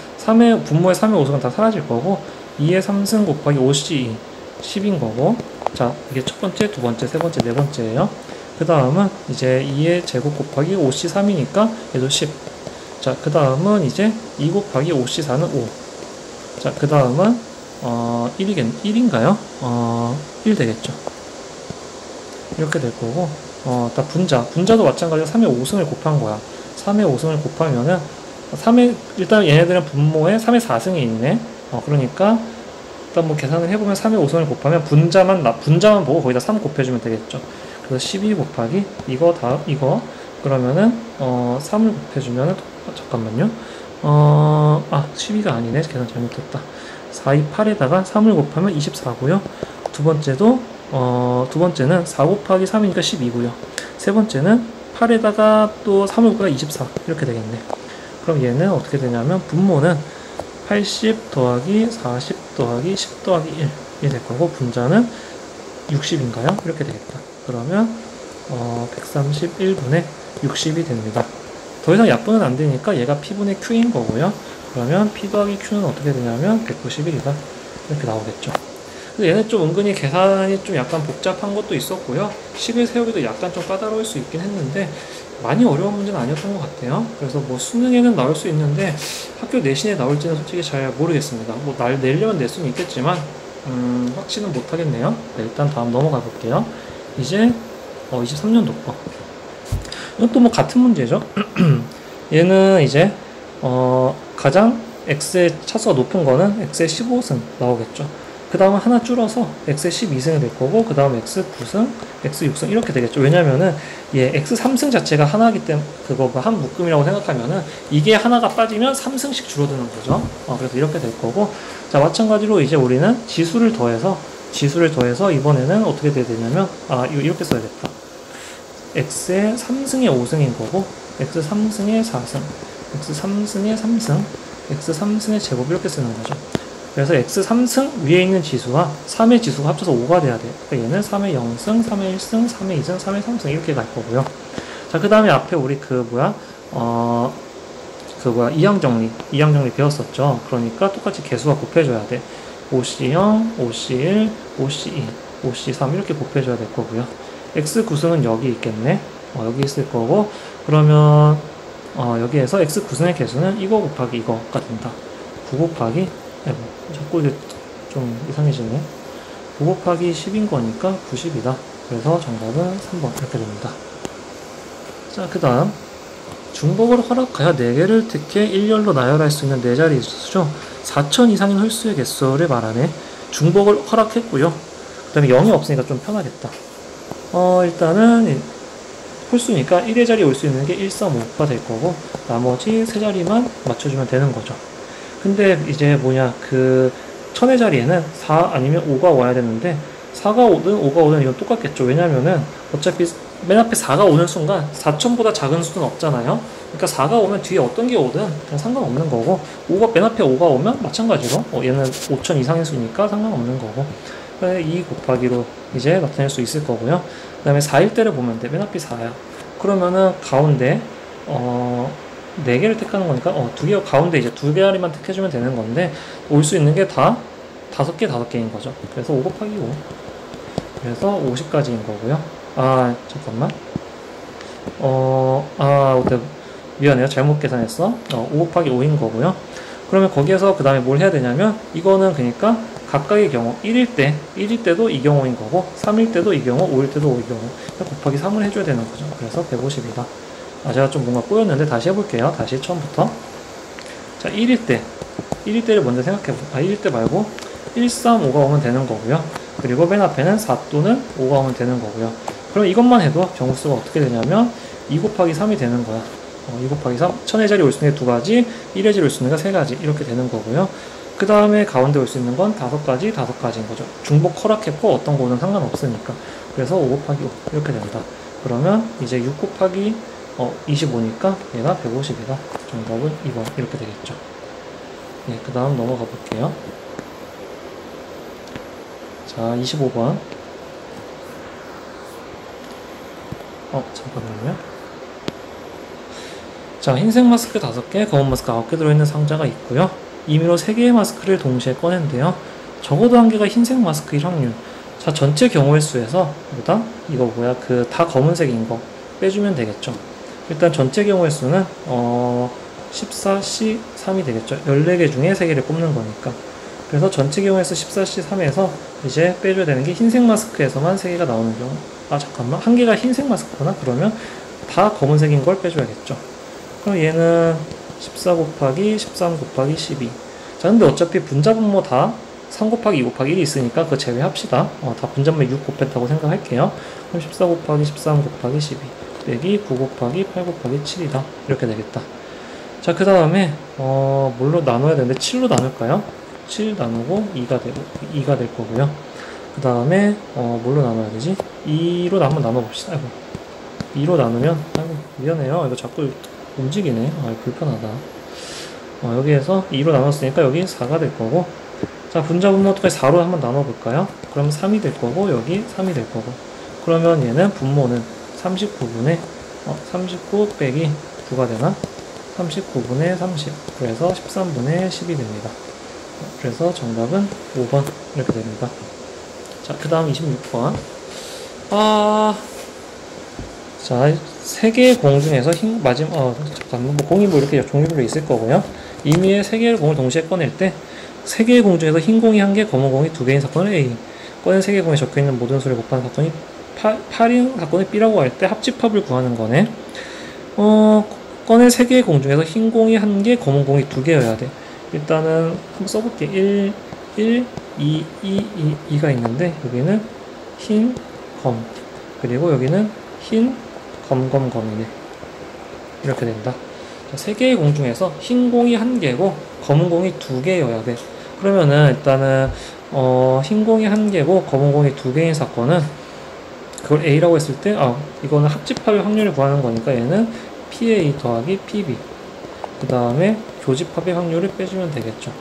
분모의 3의 5승은 다 사라질 거고, 2의 3승 곱하기 5C 10인 거고, 자, 이게 첫 번째, 두 번째, 세 번째, 네 번째예요. 그 다음은 이제 2의 제곱 곱하기 5C 3이니까 얘도 10. 자, 그 다음은 이제 2 곱하기 5C 4는 5. 자, 그 다음은 1인가요? 1 되겠죠. 이렇게 될 거고, 딱 분자도 마찬가지로 3의 5승을 곱한 거야. 3의 5승을 곱하면은, 일단 얘네들은 분모에 3의 4승이 있네. 그러니까, 일단 뭐 계산을 해보면 3의 5승을 곱하면 분자만 보고 거기다 3 곱해주면 되겠죠. 그래서 12 곱하기, 이거, 그러면은, 3을 곱해주면은, 잠깐만요. 12가 아니네. 계산 잘못했다. 4, 2, 8에다가 3을 곱하면 24고요. 두 번째는 4 곱하기 3이니까 12고요. 세 번째는 8에다가 또 3을 곱하면 24. 이렇게 되겠네. 그럼 얘는 어떻게 되냐면, 분모는 80 더하기 40 더하기 10 더하기 1이 될 거고, 분자는 60인가요? 이렇게 되겠다. 그러면, 131분의 60이 됩니다. 더 이상 약분은 안 되니까 얘가 P분의 Q인 거고요. 그러면 P 더하기 Q는 어떻게 되냐면 191이다. 이렇게 나오겠죠. 근데 얘는 좀 은근히 계산이 좀 약간 복잡한 것도 있었고요. 식을 세우기도 약간 좀 까다로울 수 있긴 했는데 많이 어려운 문제는 아니었던 것 같아요. 그래서 뭐 수능에는 나올 수 있는데 학교 내신에 나올지는 솔직히 잘 모르겠습니다. 뭐 내려면 낼 수는 있겠지만 확신은 못하겠네요. 네, 일단 다음 넘어가 볼게요. 이제 23년도 거. 이것도 뭐 같은 문제죠. 얘는 이제 가장 x의 차수가 높은 거는 x의 15승 나오겠죠. 그 다음은 하나 줄어서 x의 12승이 될 거고, 그 다음 x 9승, x 6승 이렇게 되겠죠. 왜냐면은 얘 x 3승 자체가 하나이기 때문에 그거가 한 묶음이라고 생각하면은 이게 하나가 빠지면 3승씩 줄어드는 거죠. 그래서 이렇게 될 거고, 자, 마찬가지로 이제 우리는 지수를 더해서 이번에는 어떻게 돼야 되냐면 이렇게 써야겠다. x의 3승의 5승인 거고, x 3승의 4승, x 3승의 3승, x 3승의 제곱 이렇게 쓰는 거죠. 그래서 x 3승 위에 있는 지수와 3의 지수가 합쳐서 5가 돼야 돼요. 그러니까 얘는 3의 0승, 3의 1승, 3의 2승, 3의 3승 이렇게 갈 거고요. 자, 그 다음에 앞에 우리 이항 정리 배웠었죠. 그러니까 똑같이 개수가 곱해줘야 돼. 5C0, 5C1, 5C2, 5C3 이렇게 곱해줘야 될 거고요. x 9승은 여기 있겠네. 여기 있을 거고, 그러면 여기에서 x 9승의 개수는 이거 곱하기 이거가 된다. 9 곱하기, 자꾸 이게 좀 이상해지네. 9 곱하기 10인 거니까 90이다. 그래서 정답은 3번 이렇게 됩니다. 자, 그 다음 중복을 허락하여 4개를 특혜 일렬로 나열할 수 있는 4자리 수죠. 4000 이상인 홀수의 개수를 말하네. 중복을 허락했고요. 그 다음에 0이 없으니까 좀 편하겠다. 일단은 홀수니까 1의 자리에 올 수 있는 게 135가 될 거고, 나머지 3자리만 맞춰주면 되는 거죠. 근데 이제 그 1000의 자리에는 4 아니면 5가 와야 되는데 4가 오든 5가 오든 이건 똑같겠죠. 왜냐면은 어차피 맨 앞에 4가 오는 순간 4000보다 작은 수는 없잖아요. 그러니까 4가 오면 뒤에 어떤 게 오든 그냥 상관없는 거고, 맨 앞에 5가 오면 마찬가지로 얘는 5000 이상의 수니까 상관없는 거고, 2 곱하기로 이제 나타낼 수 있을 거고요. 그 다음에 4일 때를 보면 돼. 맨 앞이 4야. 그러면은 가운데 4개를 택하는 거니까 가운데 이제 2개만 택해주면 되는 건데, 올 수 있는 게 다 5개인 거죠. 그래서 5 곱하기 5. 그래서 50까지인 거고요. 잠깐만. 미안해요. 잘못 계산했어. 5 곱하기 5인 거고요. 그러면 거기에서 그 다음에 뭘 해야 되냐면, 이거는 그러니까 각각의 경우 1일 때도 이 경우인 거고, 3일 때도 이 경우, 5일 때도 이 경우. 곱하기 3을 해줘야 되는 거죠. 그래서 150이다. 제가 좀 뭔가 꼬였는데 다시 해볼게요. 다시 처음부터. 자, 1일 때를 먼저 생각해볼게요. 1일 때 말고 135가 오면 되는 거고요. 그리고 맨 앞에는 4 또는 5가 오면 되는 거고요. 그럼 이것만 해도 정수가 어떻게 되냐면 2 곱하기 3이 되는 거야. 2 곱하기 3, 천의 자리 올 수 있는 게 2가지, 1의 자리 올 수 있는 게 3가지 이렇게 되는 거고요. 그 다음에 가운데 올 수 있는 건 5가지, 5가지인 거죠. 중복 허락했고 어떤 거는 상관없으니까. 그래서 5 곱하기 5 이렇게 된다. 그러면 이제 6 곱하기 25니까 얘가 150이다. 정답은 2번 이렇게 되겠죠. 네, 그 다음 넘어가 볼게요. 자, 25번. 잠깐만요. 자, 흰색 마스크 5개, 검은 마스크 9개 들어있는 상자가 있고요. 임의로 3개의 마스크를 동시에 꺼낸대요. 적어도 1개가 흰색 마스크일 확률. 자, 전체 경우의 수에서 이거 다 검은색인 거 빼주면 되겠죠. 일단 전체 경우의 수는 14C 3이 되겠죠. 14개 중에 3개를 뽑는 거니까. 그래서 전체 경우의 수 14C 3에서 이제 빼줘야 되는 게 흰색 마스크에서만 3개가 나오는 경우. 잠깐만, 1개가 흰색 마스크구나. 그러면 다 검은색인 걸 빼줘야겠죠. 그럼 얘는 14 곱하기 13 곱하기 12. 자, 근데 어차피 분자분모 다 3 곱하기 2 곱하기 1이 있으니까 그거 제외합시다. 다 분자분모 6 곱했다고 생각할게요. 그럼 14 곱하기 13 곱하기 12 빼기 9 곱하기 8 곱하기 7이다. 이렇게 되겠다. 자, 그 다음에 뭘로 나눠야 되는데 7로 나눌까요? 7 나누고 2가 될 거고요. 그 다음에 뭘로 나눠야 되지? 2로 한번 나눠봅시다. 2로 나누면 미안해요. 이거 자꾸 움직이네. 불편하다. 여기에서 2로 나눴으니까 여기 4가 될 거고, 자, 분자분모 어떻게 4로 한번 나눠볼까요? 그럼 3이 될 거고, 여기 3이 될 거고. 그러면 얘는 분모는 39분의 39 빼기 9가 되나? 39분의 30. 그래서 13분의 10이 됩니다. 그래서 정답은 5번 이렇게 됩니다. 자, 그 다음 26번. 자, 3개의 공 중에서 잠깐만, 공이 이렇게 종류별로 있을 거고요. 임의의 3개의 공을 동시에 꺼낼 때 3개의 공 중에서 흰 공이 1개, 검은 공이 2개인 사건을 A, 꺼낸 3개의 공에 적혀있는 모든 수를 곱하는 사건이 8인 사건을 B라고 할 때 합집합을 구하는 거네. 꺼낸 3개의 공 중에서 흰 공이 1개, 검은 공이 2개여야 돼. 일단은 한번 써볼게. 1, 2, 2가 있는데 여기는 흰, 검, 그리고 여기는 흰, 검이네. 이렇게 된다. 자, 3개의 공 중에서 흰 공이 1개고 검은 공이 2개여야 돼. 그러면은 일단은 흰 공이 1개고 검은 공이 2개인 사건은 그걸 A라고 했을 때 이거는 합집합의 확률을 구하는 거니까 얘는 PA 더하기 PB, 그 다음에 교집합의 확률을 빼주면 되겠죠.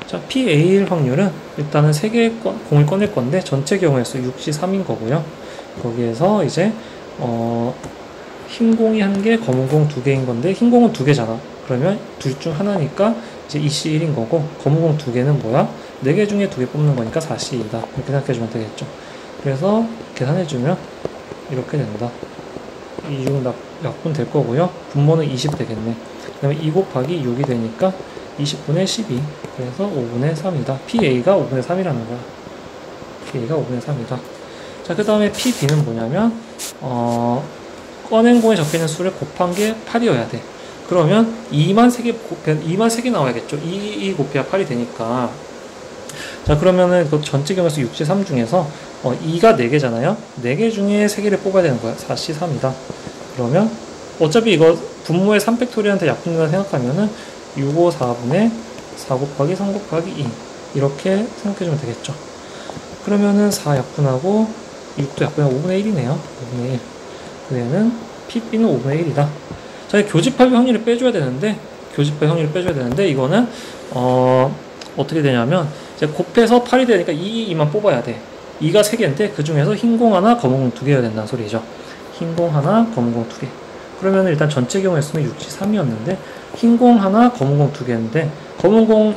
자, PA일 확률은 일단은 3개의 공을 꺼낼 건데 전체 경우의 수 6C 3인 거고요. 거기에서 이제 흰 공이 1개, 검은 공 2개인 건데 흰 공은 2개잖아. 그러면 둘 중 하나니까 이제 2C1인 거고, 검은 공 2개는 뭐야? 4개 중에 2개 뽑는 거니까 4C2다. 이렇게 생각해주면 되겠죠. 그래서 계산해주면 이렇게 된다. 26 약분 될 거고요. 분모는 20 되겠네. 그 다음에 2 곱하기 6이 되니까 20분의 12. 그래서 5분의 3이다. PA가 5분의 3이라는 거야. PA가 5분의 3이다. 자, 그 다음에 PB는 뭐냐면, 꺼낸 공에 적혀있는 수를 곱한 게 8이어야 돼. 그러면 2만 3개 나와야겠죠. 2 곱해야 8이 되니까. 자, 그러면은 그 전체 경우에서 6C3 중에서 2가 4개잖아요. 4개 중에 3개를 뽑아야 되는 거야. 4C3이다. 그러면 어차피 이거 분모의 3팩토리한테 약분된다 생각하면은 6, 5, 4분의 4 곱하기 3 곱하기 2 이렇게 생각해주면 되겠죠. 그러면은 4 약분하고 6도 약분하고 5분의 1이네요. 5분의 1. 그래는 PB는 5분의 1이다. 자, 교집합의 확률을 빼줘야 되는데, 이거는 어떻게 되냐면 이제 곱해서 8이 되니까 2만 뽑아야 돼. 2가 3개인데 그 중에서 흰 공 하나, 검은 공 2개여야 된다는 소리죠. 흰 공 하나, 검은 공 2개. 그러면 일단 전체 경우의 수는 6C3이었는데 흰 공 하나, 검은 공 2개인데 검은 공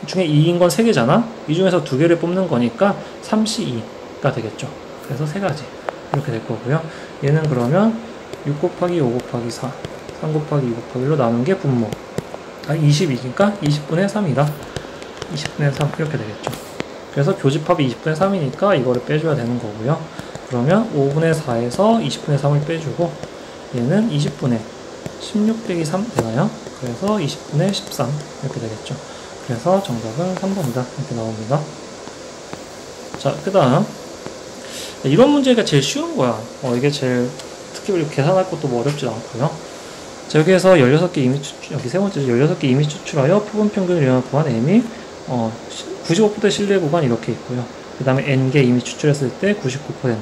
중에 2인 건 3개잖아. 이 중에서 2개를 뽑는 거니까 3C2가 되겠죠. 그래서 3가지 이렇게 될 거고요. 얘는 그러면 6 곱하기 5 곱하기 4, 3 곱하기 2 곱하기 1로 나눈 게 분모. 20이니까 20분의 3이다. 20분의 3 이렇게 되겠죠. 그래서 교집합이 20분의 3이니까 이거를 빼줘야 되는 거고요. 그러면 5분의 4에서 20분의 3을 빼주고 얘는 20분의 16 빼기 3 되나요? 그래서 20분의 13 이렇게 되겠죠. 그래서 정답은 3번이다. 이렇게 나옵니다. 자, 그 다음 이런 문제가 제일 쉬운 거야. 이게 제일, 특히 우리 계산할 것도 뭐 어렵지 않고요. 자, 여기에서 16개 이미 추출, 여기 세 번째 16개 이미 추출하여 표본 평균을 구한 m이 95% 신뢰 구간 이렇게 있고요. 그 다음에 n개 이미 추출했을 때 99%,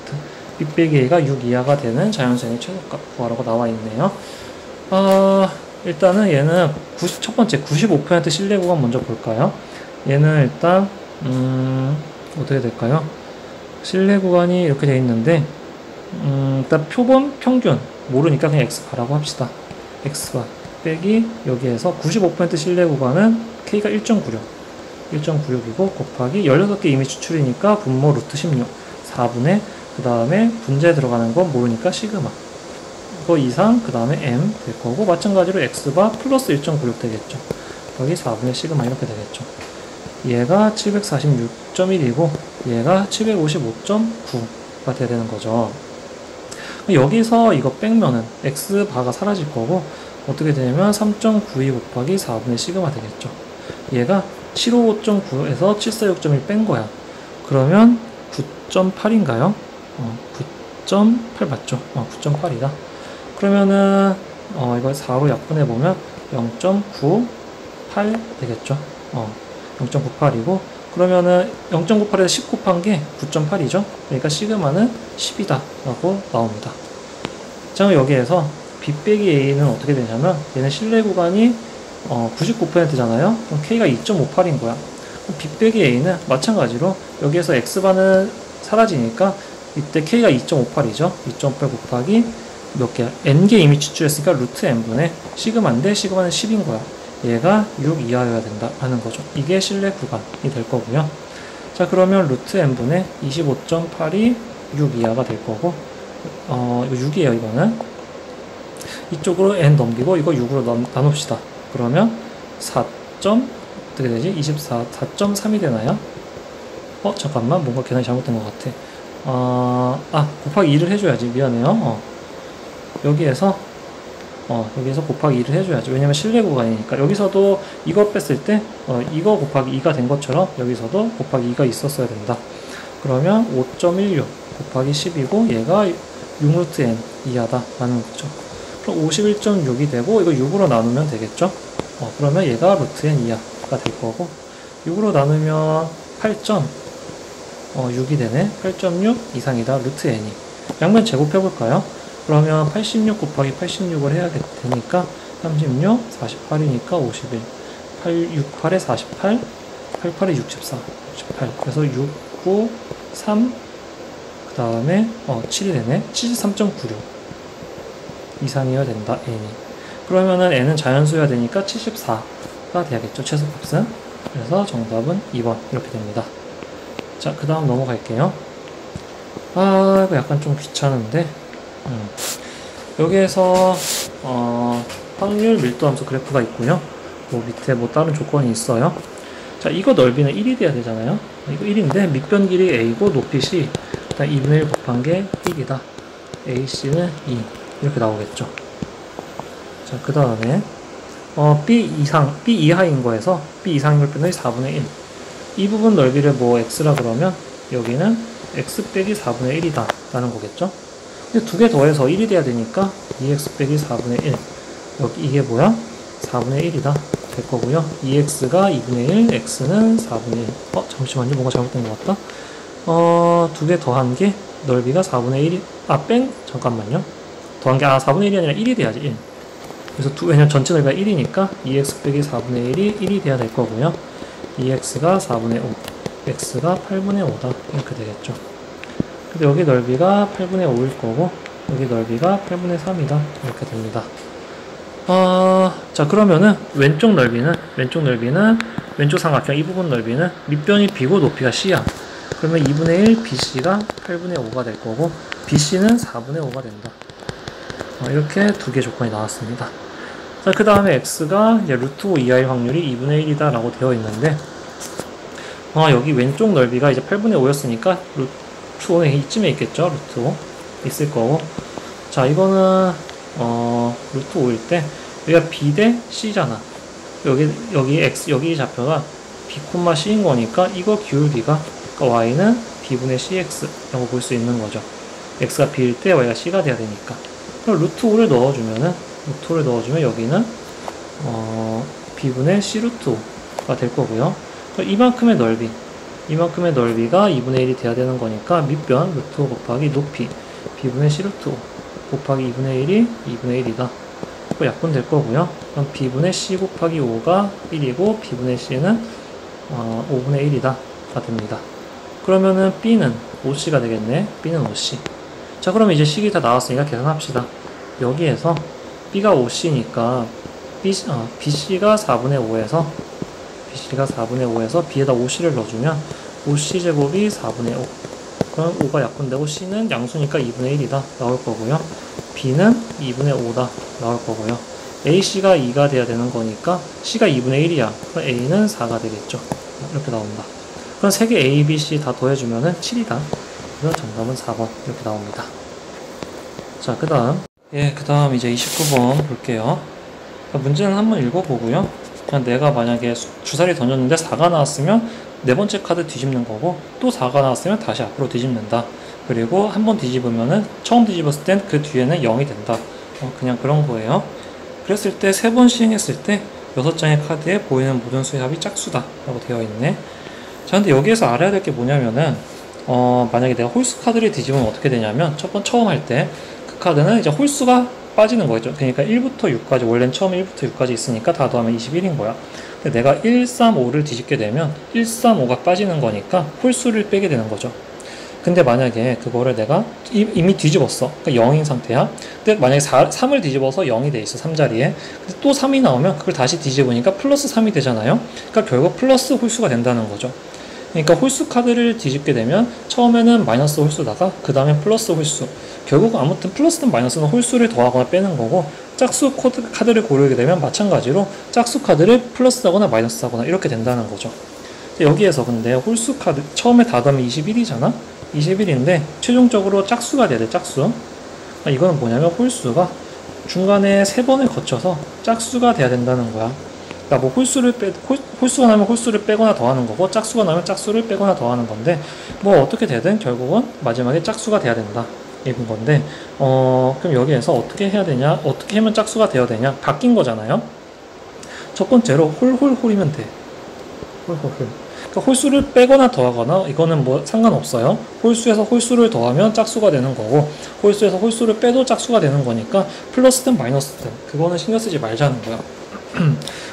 b 빼기 a가 6 이하가 되는 자연수의 최소값 구하라고 나와 있네요. 일단은 얘는 첫 번째 95% 신뢰 구간 먼저 볼까요? 얘는 일단 어떻게 될까요? 신뢰 구간이 이렇게 되어 있는데 일단 표본 평균 모르니까 그냥 x 가라고 합시다. x가 빼기 여기에서 95% 신뢰 구간은 k가 1.96이고 곱하기 16개 이미 추출이니까 분모 루트 16 4분의 그 다음에 분자에 들어가는 건 모르니까 시그마 이거 이상 그 다음에 m 될 거고, 마찬가지로 x가 플러스 1.96 되겠죠. 여기 4분의 시그마 이렇게 되겠죠. 얘가 746.1이고 얘가 755.9가 돼야 되는 거죠. 여기서 이거 빼면은 x바가 사라질 거고 어떻게 되냐면 3.92 곱하기 4분의 시그마 되겠죠. 얘가 755.9에서 746.1 뺀 거야. 그러면 9.8인가요? 9.8 맞죠? 9.8이다. 그러면은 이걸 4로 약분해 보면 0.98 되겠죠. 0.98이고 그러면은 0.98에서 10 곱한 게 9.8이죠. 그러니까 시그마는 10이다 라고 나옵니다. 자, 여기에서 b 빼기 a는 어떻게 되냐면 얘는 신뢰 구간이 99%잖아요. 그럼 k가 2.58인 거야. b 빼기 a는 마찬가지로 여기에서 x바는 사라지니까 이때 k가 2.58이죠. 2.8 곱하기 몇 개야? n개 이미 추출했으니까 루트 n분의 시그마인데 시그마는 10인 거야. 얘가 6 이하여야 된다 하는 거죠. 이게 신뢰 구간이 될 거고요. 자, 그러면 루트 n분의 25.8이 6 이하가 될 거고 이거 6이에요. 이거는 이쪽으로 n 넘기고 이거 6으로 나눕시다. 그러면 4. 어떻게 되지? 24, 4.3이 되나요? 잠깐만, 뭔가 계산이 잘못된 것 같아. 곱하기 2를 해줘야지. 미안해요. 여기에서 곱하기 2를 해줘야죠. 왜냐면 신뢰 구간이니까. 여기서도 이거 뺐을 때 이거 곱하기 2가 된 것처럼 여기서도 곱하기 2가 있었어야 된다. 그러면 5.16 곱하기 10이고 얘가 6루트 n 이하다 라는 거죠. 그럼 51.6이 되고 이거 6으로 나누면 되겠죠. 그러면 얘가 루트 n 이하가 될 거고 6으로 나누면 8.6이 되네. 8.6 이상이다. 루트 n이. 양면 제곱해 볼까요? 그러면 86 곱하기 86을 해야 되니까 36, 48이니까 51, 68에 48, 88에 64, 68. 그래서 6, 9, 3, 그 다음에 7이 되네. 73.96 이상이어야 된다. n이. 그러면은 n은 자연수여야 되니까 74가 돼야겠죠. 최소값은. 그래서 정답은 2번 이렇게 됩니다. 자, 그 다음 넘어갈게요. 이거 약간 좀 귀찮은데 여기에서 확률 밀도함수 그래프가 있고요. 밑에 다른 조건이 있어요. 자, 이거 넓이는 1이 돼야 되잖아요. 이거 1인데 밑변 길이 a고 높이 c, 일단 2분의 1 곱한 게 1이다. ac는 2 이렇게 나오겠죠. 자, 그 다음에 b 이하인 거에서 b 이상인 걸 빼면 4분의 1. 이 부분 넓이를 x라 그러면 여기는 x 빼기 4분의 1이다 라는 거겠죠. 근데 두 개 더해서 1이 돼야 되니까 2x 빼기 4분의 1. 여기 이게 뭐야? 4분의 1이다 될 거고요. 2x가 2분의 1, x는 4분의 1. 잠시만요. 뭔가 잘못된 것 같다. 두 개 더한 게 넓이가 4분의 1이, 잠깐만요. 더한 게, 4분의 1이 아니라 1이 돼야지, 1. 그래서 왜냐면 전체 넓이가 1이니까 2x 빼기 4분의 1이 1이 돼야 될 거고요. 2x가 4분의 5, x가 8분의 5다. 이렇게 되겠죠. 근데 여기 넓이가 8분의 5일 거고, 여기 넓이가 8분의 3이다. 이렇게 됩니다. 자, 그러면은, 왼쪽 넓이는, 왼쪽 삼각형 이 부분 넓이는 밑변이 b고 높이가 c야. 그러면 2분의 1 bc가 8분의 5가 될 거고, bc는 4분의 5가 된다. 이렇게 두 개 조건이 나왔습니다. 자, 그 다음에 x가 이제 루트 5 이하일 확률이 2분의 1이다 라고 되어 있는데, 여기 왼쪽 넓이가 이제 8분의 5였으니까 루트 5는 이쯤에 있겠죠. 루트 5 있을 거고. 자, 이거는 루트 5일 때 여기가 b 대 c잖아. 여기 x, 여기 좌표가 b, c인 거니까 이거 기울기가, 그러니까 y는 b분의 cx라고 볼 수 있는 거죠. x가 b일 때 y가 c가 돼야 되니까. 그럼 루트 5를 넣어주면 여기는 b분의 c 루트 5가 될 거고요. 이만큼의 넓이가 2분의 1이 돼야 되는 거니까 밑변 루트 5 곱하기 높이 b분의 c 루트 5 곱하기 2분의 1이 2분의 1이다. 약분될 거고요. 그럼 b분의 c 곱하기 5가 1이고 b분의 c는 5분의 1이다 가 됩니다. 그러면은 b는 5c가 되겠네. b는 5c. 자, 그러면 이제 식이 다 나왔으니까 계산합시다. 여기에서 b가 5c니까 bc가 4분의 5에서 b에다 5c를 넣어주면 5c 제곱이 4분의 5. 그럼 5가 약분되고 c는 양수니까 2분의 1이다 나올 거고요. b는 2분의 5다 나올 거고요. ac가 2가 돼야 되는 거니까 c가 2분의 1이야. 그럼 a는 4가 되겠죠. 이렇게 나온다. 그럼 3개 a, b, c 다 더해주면은 7이다. 그래서 정답은 4번 이렇게 나옵니다. 자, 그 다음 이제 29번 볼게요. 문제는 한번 읽어보고요. 그냥 내가 만약에 주사위 던졌는데 4가 나왔으면 네 번째 카드 뒤집는 거고, 또 4가 나왔으면 다시 앞으로 뒤집는다. 그리고 한 번 뒤집으면은 처음 뒤집었을 땐 그 뒤에는 0이 된다. 그냥 그런 거예요. 그랬을 때 3번 시행했을 때 6장의 카드에 보이는 모든 수의 합이 짝수다 라고 되어 있네. 자, 근데 여기에서 알아야 될 게 뭐냐면은 만약에 내가 홀수 카드를 뒤집으면 어떻게 되냐면 처음 할 때 그 카드는 이제 홀수가 빠지는 거죠. 그러니까 1부터 6까지, 원래는 처음에 1부터 6까지 있으니까 다 더하면 21인 거야. 근데 내가 1, 3, 5를 뒤집게 되면 1, 3, 5가 빠지는 거니까 홀수를 빼게 되는 거죠. 근데 만약에 그거를 내가 이미 뒤집었어. 그러니까 0인 상태야. 근데 만약에 3을 뒤집어서 0이 돼 있어. 3자리에. 근데 또 3이 나오면 그걸 다시 뒤집으니까 플러스 3이 되잖아요. 그러니까 결국 플러스 홀수가 된다는 거죠. 그러니까 홀수 카드를 뒤집게 되면 처음에는 마이너스 홀수다가 그 다음에 플러스 홀수. 결국 아무튼 플러스든 마이너스는 홀수를 더하거나 빼는 거고, 짝수 카드를 고르게 되면 마찬가지로 짝수 카드를 플러스하거나 마이너스하거나 이렇게 된다는 거죠. 여기에서 근데 홀수 카드 처음에 다 더하면 21이잖아. 21인데 최종적으로 짝수가 돼야 돼. 짝수. 이거는 뭐냐면 홀수가 중간에 3번을 거쳐서 짝수가 돼야 된다는 거야. 그러니까 뭐 홀수가 나면 홀수를 빼거나 더하는 거고, 짝수가 나면 짝수를 빼거나 더하는 건데, 뭐 어떻게 되든 결국은 마지막에 짝수가 돼야 된다 이건 건데, 그럼 여기에서 어떻게 해야 되냐, 어떻게 하면 짝수가 되어야 되냐, 바뀐 거잖아요. 첫 번째로 홀홀홀이면 돼. 홀홀홀. 그러니까 홀수를 빼거나 더하거나 이거는 뭐 상관없어요. 홀수에서 홀수를 더하면 짝수가 되는 거고, 홀수에서 홀수를 빼도 짝수가 되는 거니까 플러스든 마이너스든 그거는 신경 쓰지 말자는 거야.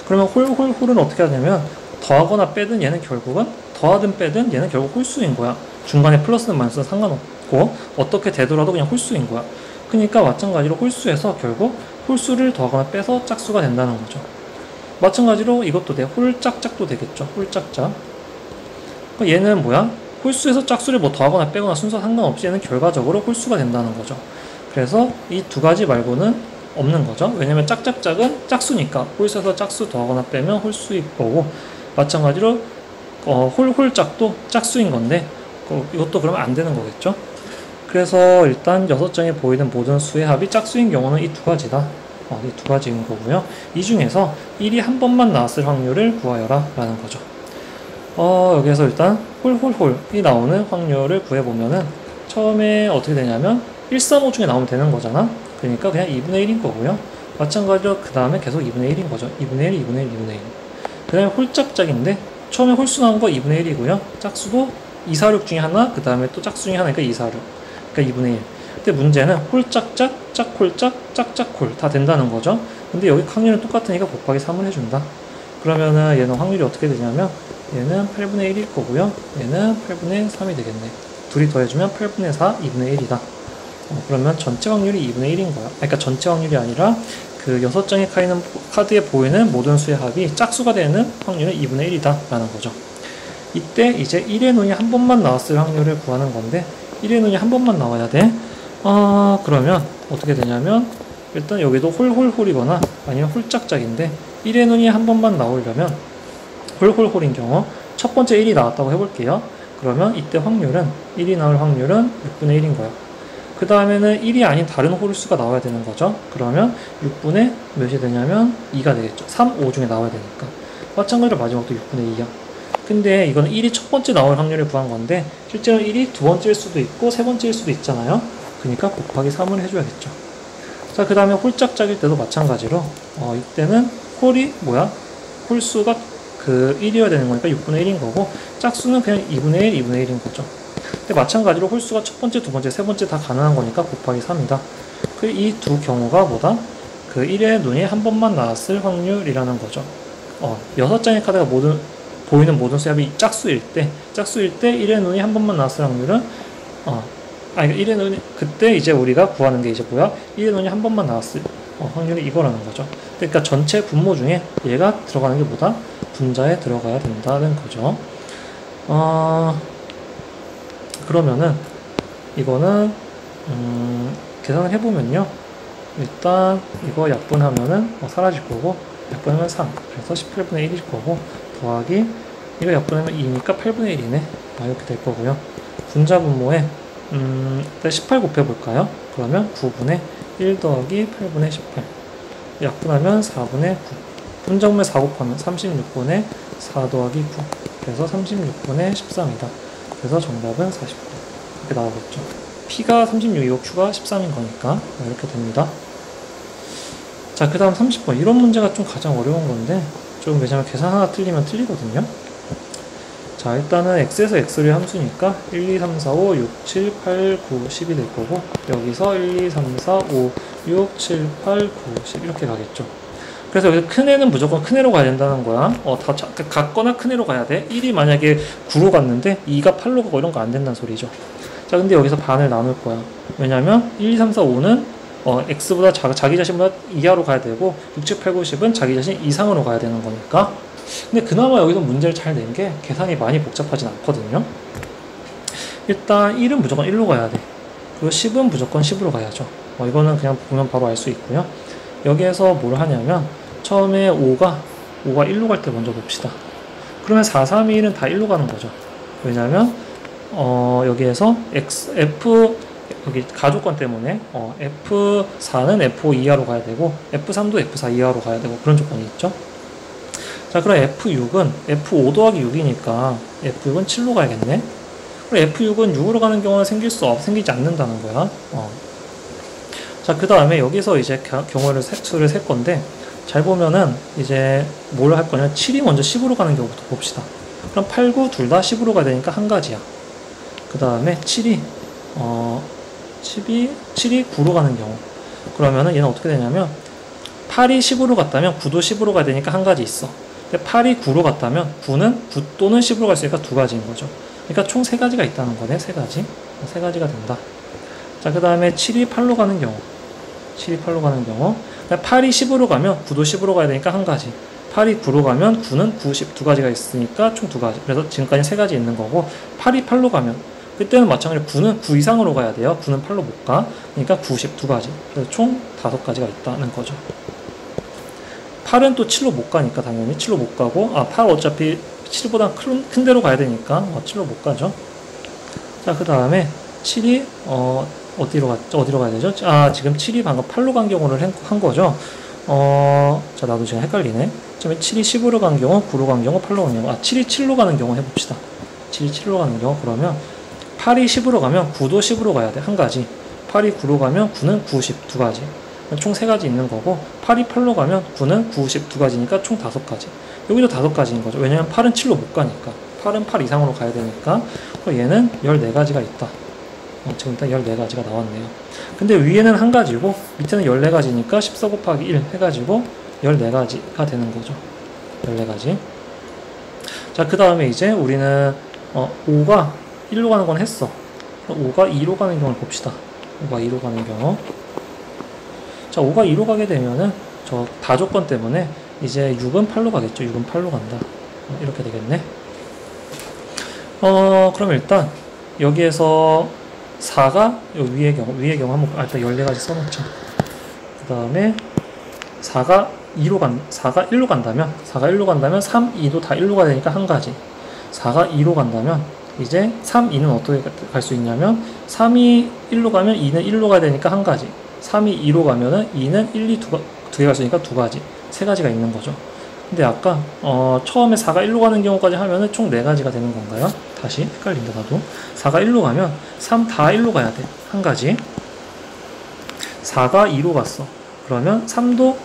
그러면 홀홀홀은 어떻게 하냐면 더하거나 빼든 얘는 결국은 더하든 빼든 얘는 결국 홀수인 거야. 중간에 플러스든 마이너스는 상관없고 어떻게 되더라도 그냥 홀수인 거야. 그러니까 마찬가지로 홀수에서 결국 홀수를 더하거나 빼서 짝수가 된다는 거죠. 마찬가지로 이것도 돼. 홀짝짝도 되겠죠. 홀짝짝. 얘는 뭐야? 홀수에서 짝수를 뭐 더하거나 빼거나 순서 상관없이 얘는 결과적으로 홀수가 된다는 거죠. 그래서 이 두 가지 말고는 없는 거죠. 왜냐면 짝짝짝은 짝수니까 홀수에서 짝수 더하거나 빼면 홀수일 거고, 마찬가지로 홀짝도 짝수인 건데 이것도 그러면 안 되는 거겠죠. 그래서 일단 6장에 보이는 모든 수의 합이 짝수인 경우는 이 두 가지다. 이 두 가지인 거고요. 이 중에서 1이 한 번만 나왔을 확률을 구하여라 라는 거죠. 여기에서 일단 홀홀홀이 나오는 확률을 구해보면은 처음에 어떻게 되냐면 1, 3, 5 중에 나오면 되는 거잖아. 그러니까 그냥 2분의 1인 거고요. 마찬가지로 그 다음에 계속 2분의 1인 거죠. 2분의 1, 2분의 1, 2분의 1. 그 다음에 홀짝짝인데 처음에 홀수 나온 거 2분의 1이고요. 짝수도 2, 4, 6 중에 하나, 그 다음에 또 짝수 중에 하나니까 2, 4, 6. 그러니까 2분의 1. 근데 문제는 홀짝짝, 짝홀짝, 짝짝홀 다 된다는 거죠. 근데 여기 확률은 똑같으니까 곱하기 3을 해준다. 그러면은 얘는 확률이 어떻게 되냐면 얘는 8분의 1일 거고요. 얘는 8분의 3이 되겠네. 둘이 더해주면 8분의 4, 2분의 1이다. 그러면 전체 확률이 2분의 1인 거야. 그러니까 전체 확률이 아니라 그 6장의 카드에 보이는 모든 수의 합이 짝수가 되는 확률은 2분의 1이다 라는 거죠. 이때 이제 1의 눈이 한 번만 나왔을 확률을 구하는 건데, 1의 눈이 한 번만 나와야 돼. 그러면 어떻게 되냐면 일단 여기도 홀홀홀이거나 아니면 홀짝짝인데, 1의 눈이 한 번만 나오려면 홀홀홀인 경우 첫 번째 1이 나왔다고 해볼게요. 그러면 이때 확률은 1이 나올 확률은 6분의 1인 거야. 그 다음에는 1이 아닌 다른 홀수가 나와야 되는 거죠. 그러면 6분의 몇이 되냐면 2가 되겠죠. 3, 5 중에 나와야 되니까. 마찬가지로 마지막도 6분의 2야. 근데 이거는 1이 첫 번째 나올 확률을 구한 건데 실제로 1이 두 번째일 수도 있고 세 번째일 수도 있잖아요. 그러니까 곱하기 3을 해줘야겠죠. 자, 그 다음에 홀짝짝일 때도 마찬가지로 이때는 홀수가 그 1이어야 되는 거니까 6분의 1인 거고 짝수는 그냥 2분의 1, 2분의 1인 거죠. 근데 마찬가지로 홀수가 첫 번째, 두 번째, 세 번째 다 가능한 거니까 곱하기 3이다. 그 이 두 경우가 뭐다? 그 1의 눈이 한 번만 나왔을 확률이라는 거죠. 6장의 카드가 보이는 모든 수압이 짝수일 때 1의 눈이 한 번만 나왔을 확률은, 1의 눈이, 그때 이제 우리가 구하는 게 이제 뭐야? 1의 눈이 한 번만 나왔을 확률이 이거라는 거죠. 그러니까 전체 분모 중에 얘가 들어가는 게 뭐다? 분자에 들어가야 된다는 거죠. 그러면은 이거는 계산을 해보면요, 일단 이거 약분하면은 사라질 거고, 약분하면 3, 그래서 18분의 1일 거고, 더하기 이거 약분하면 2니까 8분의 1이네. 이렇게 될 거고요. 분자 분모에 일단 18 곱해볼까요? 그러면 9분의 1 더하기 8분의 18, 약분하면 4분의 9, 분자분모에 4 곱하면 36분의 4 더하기 9, 그래서 36분의 13이다. 그래서 정답은 49 이렇게 나오겠죠. P가 36이고 Q가 13인 거니까 이렇게 됩니다. 자, 그 다음 30번. 이런 문제가 좀 가장 어려운 건데, 좀 왜냐면 계산 하나 틀리면 틀리거든요. 자, 일단은 x에서 x를 함수니까 1, 2, 3, 4, 5, 6, 7, 8, 9, 10이 될 거고, 여기서 1, 2, 3, 4, 5, 6, 7, 8, 9, 10 이렇게 가겠죠. 그래서 여기서 큰 애는 무조건 큰 애로 가야 된다는 거야. 같거나 큰 애로 가야 돼. 1이 만약에 9로 갔는데 2가 8로 가고 이런 거 안 된다는 소리죠. 자, 근데 여기서 반을 나눌 거야. 왜냐면 1, 2, 3, 4, 5는 x보다 자기 자신보다 이하로 가야 되고, 6, 7, 8, 9, 10은 자기 자신 이상으로 가야 되는 거니까. 근데 그나마 여기서 문제를 잘 낸 게 계산이 많이 복잡하진 않거든요. 일단 1은 무조건 1로 가야 돼. 그리고 10은 무조건 10으로 가야죠. 이거는 그냥 보면 바로 알 수 있고요. 여기에서 뭘 하냐면 처음에 5가 1로 갈 때 먼저 봅시다. 그러면 4, 3, 2, 1은 다 1로 가는 거죠. 왜냐면 여기에서 F 여기 가조건 때문에 F4는 F5 이하로 가야 되고 F3도 F4 이하로 가야 되고 그런 조건이 있죠. 자, 그럼 F6은 F5 더하기 6이니까 F6은 7로 가야겠네. 그럼 F6은 6으로 가는 경우는 생기지 않는다는 거야. 자, 그 다음에 여기서 이제 수를 셀 건데, 잘 보면은 이제 뭘 할 거냐, 7이 먼저 10으로 가는 경우부터 봅시다. 그럼 8, 9 둘 다 10으로 가야 되니까 한 가지야. 그 다음에 7이 9로 가는 경우, 그러면은 얘는 어떻게 되냐면 8이 10으로 갔다면 9도 10으로 가야 되니까 한 가지 있어. 근데 8이 9로 갔다면 9는 9 또는 10으로 갈 수 있으니까 두 가지인 거죠. 그러니까 총 세 가지가 있다는 거네. 세 가지가 된다. 자, 그 다음에 7이 8로 가는 경우, 8이 10으로 가면 9도 10으로 가야 되니까 한 가지, 8이 9로 가면 9는 9, 10 두 가지가 있으니까 총 두 가지. 그래서 지금까지 세 가지 있는 거고, 8이 8로 가면 그때는 마찬가지로 9는 9 이상으로 가야 돼요. 9는 8로 못 가. 그러니까 9, 10 두 가지. 그래서 총 5가지가 있다는 거죠. 8은 또 7로 못 가니까 당연히 7로 못 가고, 8 어차피 7보다 큰 데로 가야 되니까 7로 못 가죠. 자, 그 다음에 7이 어디로 가야 되죠? 지금 7이 방금 8로 간 경우를 한 거죠. 자, 나도 지금 헷갈리네. 7이 10으로 간 경우, 9로 간 경우, 8로 간 경우. 7이 7로 가는 경우 해봅시다. 7이 7로 가는 경우, 그러면 8이 10으로 가면 9도 10으로 가야 돼. 한 가지. 8이 9로 가면 9는 9, 10 두 가지. 총 3가지 있는 거고, 8이 8로 가면 9는 9, 10 두 가지니까 총 5가지. 여기도 5가지인 거죠. 왜냐면 8은 7로 못 가니까. 8은 8 이상으로 가야 되니까. 그럼 얘는 14가지가 있다. 지금 일단 14가지가 나왔네요. 근데 위에는 한 가지고 밑에는 14가지니까 14 곱하기 1 해가지고 14가지가 되는 거죠. 14가지. 자, 그 다음에 이제 우리는 5가 1로 가는 건 했어. 5가 2로 가는 경우를 봅시다. 5가 2로 가는 경우. 자, 5가 2로 가게 되면은 저 다조건 때문에 이제 6은 8로 가겠죠. 6은 8로 간다. 이렇게 되겠네. 그럼 일단 여기에서 4가 위의 경우 한번 일단 14가지 써놓자. 그 다음에 4가 1로 간다면 3, 2도 다 1로 가야 되니까 한 가지. 4가 2로 간다면 이제 3, 2는 어떻게 갈 수 있냐면 3이 1로 가면 2는 1로 가야 되니까 한 가지. 3이 2로 가면은 2는 1, 2 두 개 갈 수 있으니까 두 가지. 3가지가 있는 거죠. 근데 아까 처음에 4가 1로 가는 경우까지 하면은 총 4가지가 되는 건가요? 다시 헷갈린다 나도. 4가 1로 가면 3 다 1로 가야 돼. 한 가지. 4가 2로 갔어. 그러면 3도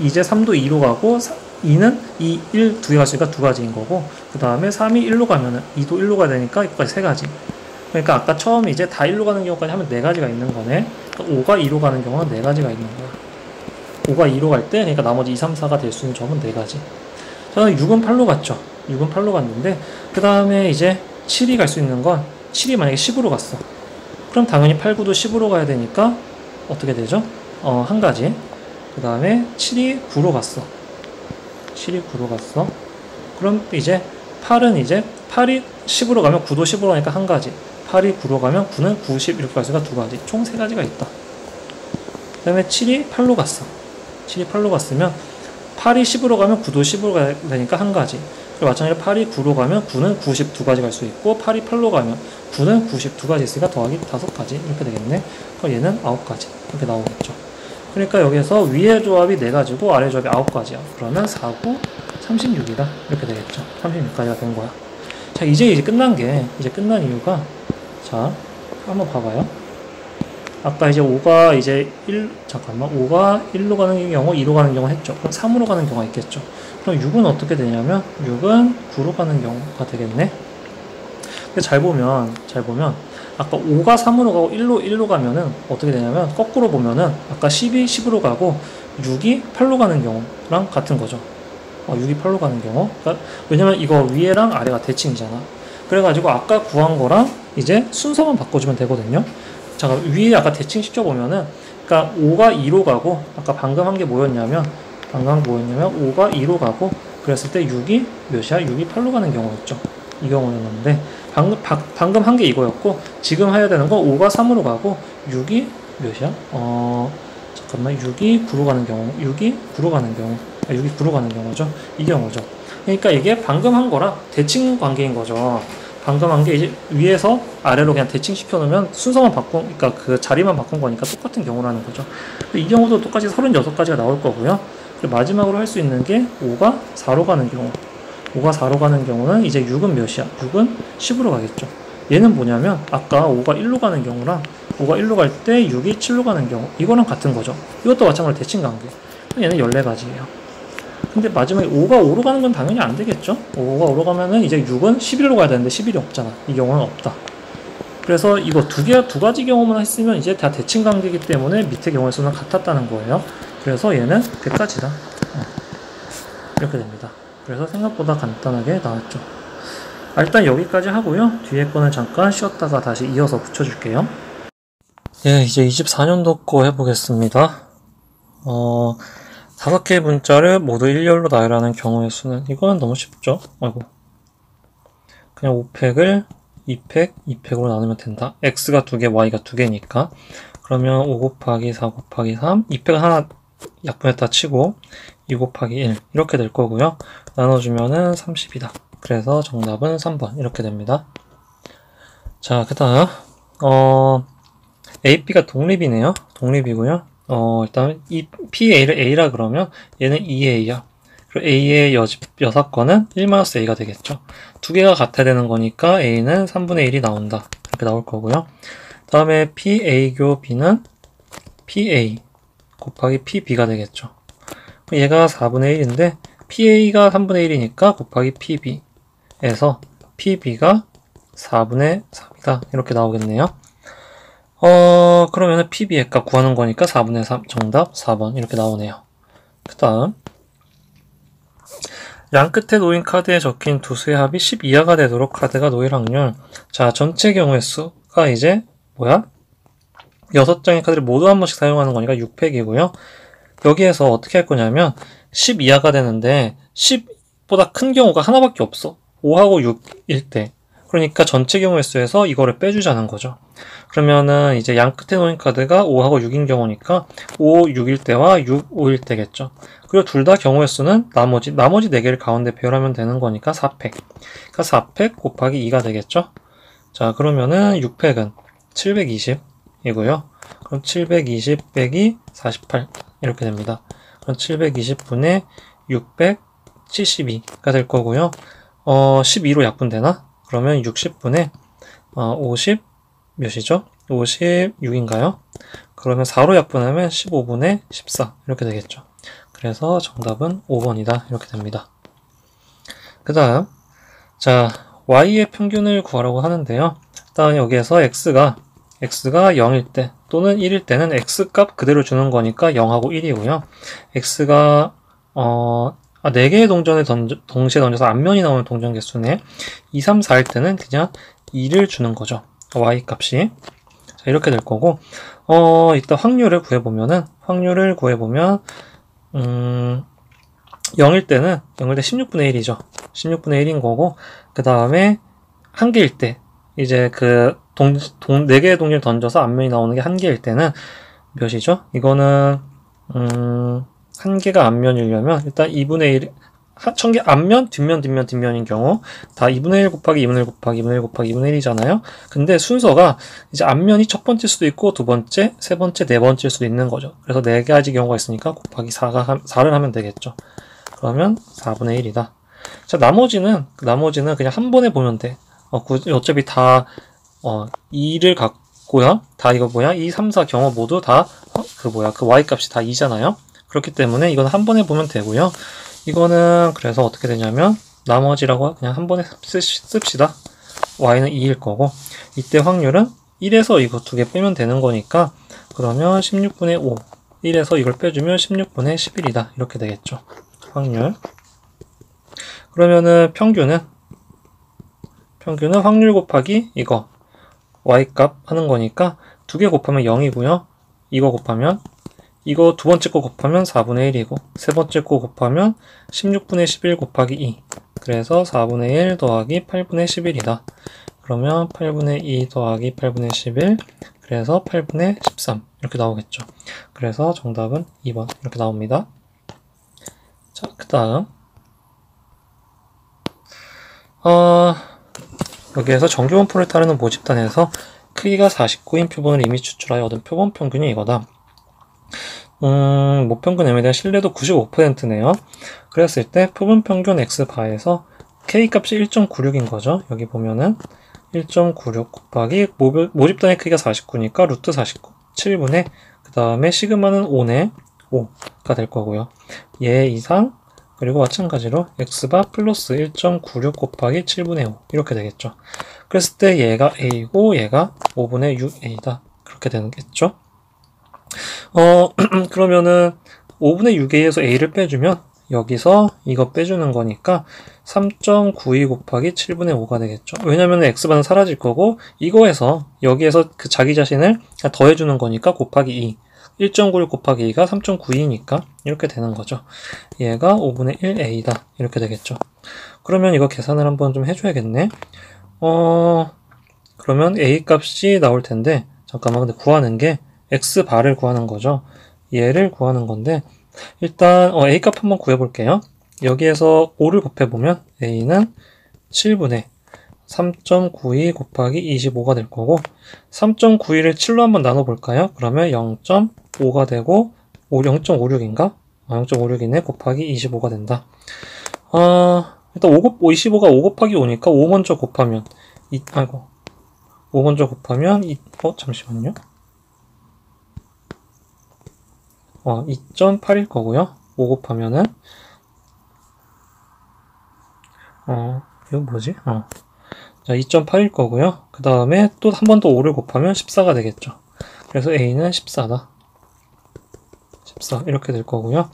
이제 3도 2로 가고 2는 2, 1 두 개 갔으니까 두 가지인 거고, 그 다음에 3이 1로 가면은 2도 1로 가야 되니까 이거까지 세 가지. 그러니까 아까 처음에 이제 다 1로 가는 경우까지 하면 4가지가 있는 거네. 그러니까 5가 2로 가는 경우는 4가지가 있는 거야. 5가 2로 갈 때, 그러니까 나머지 2, 3, 4가 될 수 있는 점은 4가지. 저는 6은 8로 갔죠. 6은 8로 갔는데, 그 다음에 이제 7이 갈 수 있는 건, 7이 만약에 10으로 갔어. 그럼 당연히 8, 9도 10으로 가야 되니까, 어떻게 되죠? 한 가지. 그 다음에 7이 9로 갔어. 7이 9로 갔어. 그럼 이제 8은 이제 8이 10으로 가면 9도 10으로 가니까 한 가지. 8이 9로 가면 9는 9, 10 이렇게 갔으니까 두 가지. 총 세 가지가 있다. 그 다음에 7이 8로 갔어. 7이 8로 갔으면 8이 10으로 가면 9도 10으로 가야 되니까 한 가지. 그리고 마찬가지로 8이 9로 가면 9는 90 두 가지 갈 수 있고, 8이 8로 가면 9는 90 두 가지 있으니까 더하기 5가지 이렇게 되겠네. 그럼 얘는 9가지 이렇게 나오겠죠. 그러니까 여기서 위의 조합이 4가지고 아래 조합이 9가지야. 그러면 4, 9, 36이다 이렇게 되겠죠. 36가지가 된 거야. 자, 이제 끝난 이유가, 자, 한번 봐봐요. 아까 이제 5가 이제 5가 1로 가는 경우, 2로 가는 경우 했죠. 그럼 3으로 가는 경우가 있겠죠. 그럼 6은 어떻게 되냐면, 6은 9로 가는 경우가 되겠네. 근데 잘 보면, 아까 5가 3으로 가고 1로 가면은 어떻게 되냐면, 거꾸로 보면은, 아까 10이 10으로 가고, 6이 8로 가는 경우랑 같은 거죠. 6이 8로 가는 경우. 그러니까 왜냐면 이거 위에랑 아래가 대칭이잖아. 그래가지고 아까 구한 거랑 이제 순서만 바꿔주면 되거든요. 자, 위에 아까 대칭 시켜보면은, 그러니까 5가 2로 가고, 아까 방금 한 게 뭐였냐면, 5가 2로 가고, 그랬을 때 6이 몇이야? 6이 8로 가는 경우였죠. 이 경우였는데, 방금 한 게 이거였고, 지금 해야 되는 거 5가 3으로 가고, 6이 몇이야? 6이 9로 가는 경우, 6이 9로 가는 경우, 6이 9로 가는 경우죠. 이 경우죠. 그러니까 이게 방금 한 거랑 대칭 관계인 거죠. 방금 한 게 이제 위에서 아래로 그냥 대칭 시켜놓으면 순서만 그러니까 그 자리만 바꾼 거니까 똑같은 경우라는 거죠. 이 경우도 똑같이 36가지가 나올 거고요. 그리고 마지막으로 할 수 있는 게 5가 4로 가는 경우. 5가 4로 가는 경우는 이제 6은 몇이야? 6은 10으로 가겠죠. 얘는 뭐냐면 아까 5가 1로 가는 경우랑 5가 1로 갈 때 6이 7로 가는 경우, 이거랑 같은 거죠. 이것도 마찬가지로 대칭 관계. 얘는 14가지예요. 근데 마지막에 5가 5로 가는 건 당연히 안 되겠죠? 5가 5로 가면은 이제 6은 11로 가야 되는데 11이 없잖아. 이 경우는 없다. 그래서 이거 두 가지 경우만 했으면 이제 다 대칭 관계이기 때문에 밑에 경우의 수는 같았다는 거예요. 그래서 얘는 100가지다. 이렇게 됩니다. 그래서 생각보다 간단하게 나왔죠. 일단 여기까지 하고요. 뒤에 거는 잠깐 쉬었다가 다시 이어서 붙여줄게요. 예, 이제 24년도 거 해보겠습니다. 5개의 문자를 모두 일렬로 나열하는 경우의 수는, 이거는 너무 쉽죠? 아이고. 그냥 5팩을 2팩, 2팩으로 나누면 된다. x가 2개, y가 2개니까. 그러면 5 곱하기 4 곱하기 3, 2팩은 하나 약분했다 치고 2 곱하기 1 이렇게 될 거고요. 나눠주면은 30이다. 그래서 정답은 3번 이렇게 됩니다. 자, 그 다음 A, B가 독립이네요. 독립이고요. 일단 이 PA를 A라 그러면 얘는 2A야. 그리고 A의 여사건은 1-A가 되겠죠. 두 개가 같아야 되는 거니까 A는 3분의 1이 나온다. 이렇게 나올 거고요. 다음에 PA교 B는 PA 곱하기 PB가 되겠죠. 얘가 4분의 1인데 PA가 3분의 1이니까 곱하기 PB에서 PB가 4분의 3이다. 이렇게 나오겠네요. 그러면은 PB의 값 구하는 거니까 4분의 3, 정답 4번 이렇게 나오네요. 그 다음 양 끝에 놓인 카드에 적힌 두 수의 합이 10 이하가 되도록 카드가 놓일 확률. 자, 전체 경우의 수가 이제 뭐야? 6장의 카드를 모두 한 번씩 사용하는 거니까 6팩이고요. 여기에서 어떻게 할 거냐면 10 이하가 되는데 10보다 큰 경우가 하나밖에 없어. 5하고 6일 때. 그러니까 전체 경우의 수에서 이거를 빼주자는 거죠. 그러면은 이제 양 끝에 놓인 카드가 5하고 6인 경우니까 5, 6일 때와 6, 5일 때겠죠. 그리고 둘 다 경우의 수는 나머지 4개를 가운데 배열하면 되는 거니까 4팩. 그러니까 4팩 곱하기 2가 되겠죠. 자, 그러면은 6팩은 720이고요. 그럼 720 빼기 48 이렇게 됩니다. 그럼 720분의 600 72가 될 거고요. 12로 약분되나? 그러면 60분의 50 몇이죠? 56인가요? 그러면 4로 약분하면 15분의 14 이렇게 되겠죠. 그래서 정답은 5번이다 이렇게 됩니다. 그 다음 자 y의 평균을 구하라고 하는데요. 일단 여기에서 x가 0일 때 또는 1일 때는 x값 그대로 주는 거니까 0하고 1이고요. x가 4개의 동전을 동시에 던져서 앞면이 나오는 동전 개수네. 2, 3, 4일 때는 그냥 2를 주는 거죠. y 값이. 자, 이렇게 될 거고, 일단 확률을 구해보면, 0일 때는 16분의 1이죠. 16분의 1인 거고, 그 다음에 1개일 때, 이제 4개의 동전을 던져서 앞면이 나오는 게 1개일 때는 몇이죠? 이거는, 1개가 앞면이려면 일단 2분의 1, 1000개 앞면, 뒷면인 경우 다 2분의 1 곱하기 2분의 1 곱하기 2분의 1 곱하기 2분의 1이잖아요. 근데 순서가 이제 앞면이 첫 번째일 수도 있고 두 번째, 세 번째, 네 번째일 수도 있는 거죠. 그래서 4가지 경우가 있으니까 곱하기 4를 하면 되겠죠. 그러면 4분의 1이다. 자, 나머지는 그냥 한 번에 보면 돼. 어차피 다 2를 갖고요. 다 이거 2, 3, 4 경우 모두 다 그 y 값이 다 2잖아요. 그렇기 때문에 이건 한 번에 보면 되고요. 이거는 그래서 어떻게 되냐면 나머지라고 그냥 한 번에 씁시다. y는 2일 거고 이때 확률은 1에서 이거 2개 빼면 되는 거니까 그러면 16분의 5 1에서 이걸 빼주면 16분의 11이다. 이렇게 되겠죠. 확률. 그러면은 평균은 확률 곱하기 이거 y값 하는 거니까 2개 곱하면 0이고요. 이거 곱하면 이거 두 번째 거 곱하면 4분의 1이고 세 번째 거 곱하면 16분의 11 곱하기 2 그래서 4분의 1 더하기 8분의 11이다. 그러면 8분의 2 더하기 8분의 11 그래서 8분의 13 이렇게 나오겠죠. 그래서 정답은 2번 이렇게 나옵니다. 자, 그 다음 여기에서 정규분포를 따르는 모집단에서 크기가 49인 표본을 이미 추출하여 얻은 표본 평균이 이거다. 모평균 m에 대한 신뢰도 95%네요. 그랬을 때 표본 평균 x바에서 k 값이 1.96인 거죠. 여기 보면은 1.96 곱하기 모집단의 크기가 49니까 루트 49 7분의 그 다음에 시그마는 5네 5가 될 거고요. 얘 이상 그리고 마찬가지로 x바 플러스 1.96 곱하기 7분의 5 이렇게 되겠죠. 그랬을 때 얘가 a고 얘가 5분의 6a다. 그렇게 되겠죠. 그러면은 5분의 6a에서 a를 빼주면 여기서 이거 빼주는 거니까 3.92 곱하기 7분의 5가 되겠죠. 왜냐면 x바는 사라질 거고 이거에서 여기에서 그 자기 자신을 더해주는 거니까 곱하기 2 1.96 곱하기 2가 3.92니까 이렇게 되는 거죠. 얘가 5분의 1a다 이렇게 되겠죠. 그러면 이거 계산을 한번 좀 해줘야겠네. 그러면 a 값이 나올 텐데 잠깐만 근데 구하는 게 x바를 구하는 거죠. 얘를 구하는 건데 일단 a 값 한번 구해볼게요. 여기에서 5를 곱해보면 a는 7분의 3.92 곱하기 25가 될 거고 3.92를 7로 한번 나눠볼까요? 그러면 0.5가 되고 0.56인가? 0.56이네 곱하기 25가 된다. 일단 25가 5 곱하기 5니까 5 먼저 곱하면 5 먼저 곱하면 잠시만요. 2.8일 거고요. 5 곱하면은 이거 뭐지? 자, 2.8일 거고요. 그 다음에 또 한 번 더 5를 곱하면 14가 되겠죠. 그래서 A는 14다. 14 이렇게 될 거고요.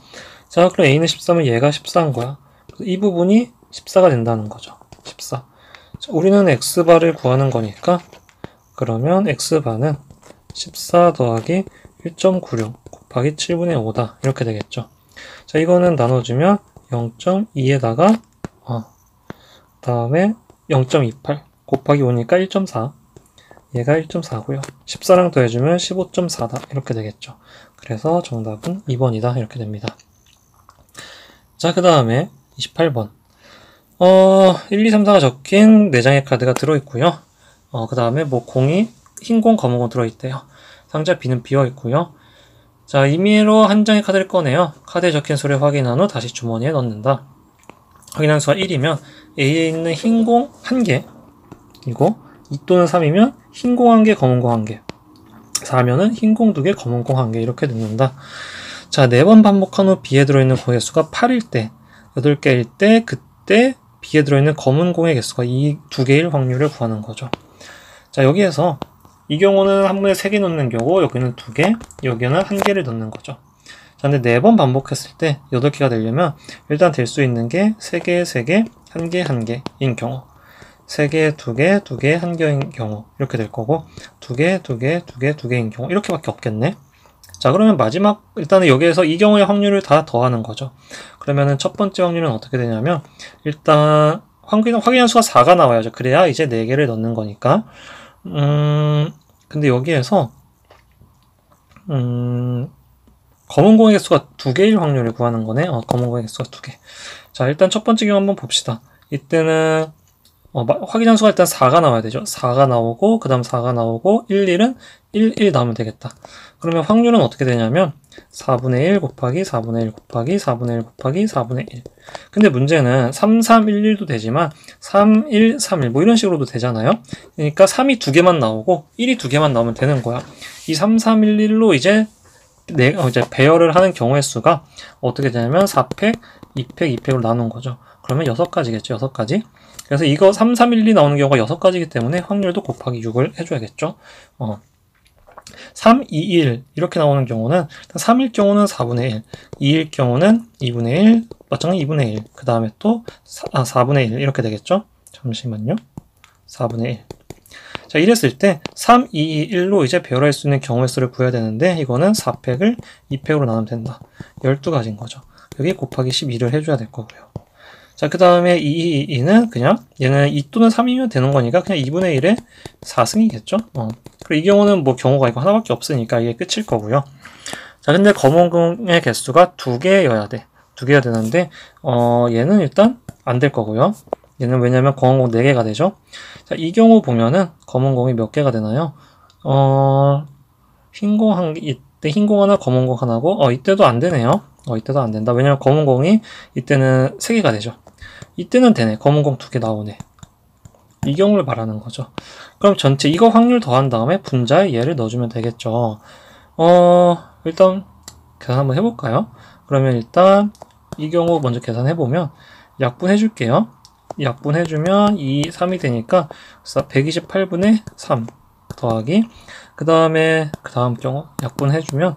자, 그럼 A는 14면 얘가 14인 거야. 이 부분이 14가 된다는 거죠. 14. 자, 우리는 X바를 구하는 거니까 그러면 X바는 14 더하기 1.96 곱하기 7분의 5다. 이렇게 되겠죠. 자, 이거는 나눠주면 0.2에다가 다음에 0.28 곱하기 5니까 1.4 얘가 1.4고요 14랑 더해주면 15.4다 이렇게 되겠죠. 그래서 정답은 2번이다 이렇게 됩니다. 자, 그 다음에 28번 1, 2, 3, 4가 적힌 4장의 카드가 들어있고요. 그 다음에 뭐 공이 흰 공, 검은 공 들어있대요. 상자 B는 비어있고요. 자, 임의로 한 장의 카드를 꺼내요. 카드에 적힌 수를 확인한 후 다시 주머니에 넣는다. 확인한 수가 1이면 A에 있는 흰 공 1개, 이고 2 또는 3이면 흰 공 1개, 검은 공 1개, 4면은 흰 공 2개, 검은 공 1개 이렇게 넣는다. 자, 4번 반복한 후 B에 들어있는 공의 개수가 8일 때, 8개일 때, 그때 B에 들어있는 검은 공의 개수가 이 2개일 확률을 구하는 거죠. 자, 여기에서 이 경우는 한 번에 3개 넣는 경우, 여기는 2개, 여기는 1개를 넣는 거죠. 자, 근데 4번 반복했을 때 8개가 되려면 일단 될 수 있는 게 3개, 3개, 1개, 1개인 경우, 3개, 2개, 2개, 1개인 경우 이렇게 될 거고, 2개, 2개, 2개, 2개인 경우 이렇게밖에 없겠네. 자, 그러면 마지막 일단은 여기에서 이 경우의 확률을 다 더하는 거죠. 그러면은 첫 번째 확률은 어떻게 되냐면 일단 확인한 수가 4가 나와야죠. 그래야 이제 4개를 넣는 거니까. 근데 여기에서 검은 공의 개수가 2개일 확률을 구하는 거네. 검은 공의 개수가 2개. 자, 일단 첫 번째 경우 한번 봅시다. 이때는 확인한 수가 일단 4가 나와야 되죠. 4가 나오고 그 다음 4가 나오고 1, 1은 1 나오면 되겠다. 그러면 확률은 어떻게 되냐면 4분의 1 곱하기 4분의 1 곱하기 4분의 1 곱하기 4분의 1. 근데 문제는 3, 3, 1, 1도 되지만 3, 1, 3, 1 뭐 이런 식으로도 되잖아요. 그러니까 3이 2개만 나오고 1이 2개만 나오면 되는 거야. 이 3, 3, 1, 1로 이제 배열을 하는 경우의 수가 어떻게 되냐면 4팩, 2팩, 2팩으로 나눈 거죠. 그러면 6가지겠죠. 6가지. 그래서 이거 3, 3, 1, 2 나오는 경우가 6가지이기 때문에 확률도 곱하기 6을 해줘야겠죠. 3, 2, 1 이렇게 나오는 경우는 3일 경우는 4분의 1, 2일 경우는 2분의 1, 마찬가지 2분의 1, 그 다음에 또 4분의 1 이렇게 되겠죠. 잠시만요. 4분의 1. 자, 이랬을 때 3, 2, 2, 1로 이제 배열할 수 있는 경우의 수를 구해야 되는데 이거는 4팩을 2팩으로 나누면 된다. 12가지인 거죠. 여기 곱하기 12를 해줘야 될 거고요. 자, 그 다음에 2, 2, 2는 그냥 얘는 2 또는 3이면 되는 거니까 그냥 2분의 1의 4승이겠죠. 그리고 이 경우는 뭐 경우가 이거 하나밖에 없으니까 이게 끝일 거고요. 자, 근데 검은 공의 개수가 2개여야 돼. 2개가 되는데 얘는 일단 안 될 거고요. 얘는 왜냐면 검은 공 4개가 되죠. 자, 이 경우 보면은 검은 공이 몇 개가 되나요? 흰 공 한 개, 이때 흰 공 하나, 검은 공 하나고, 이때도 안 되네요. 이때도 안 된다. 왜냐면 검은 공이 이때는 3개가 되죠. 이때는 되네. 검은 공 2개 나오네. 이 경우를 말하는 거죠. 그럼 전체 이거 확률 더한 다음에 분자에 얘를 넣어주면 되겠죠. 일단 계산 한번 해볼까요? 그러면 일단 이 경우 먼저 계산해보면 약분해 줄게요. 약분해주면 2, 3이 되니까 128분의 3 더하기 그 다음 경우 약분해주면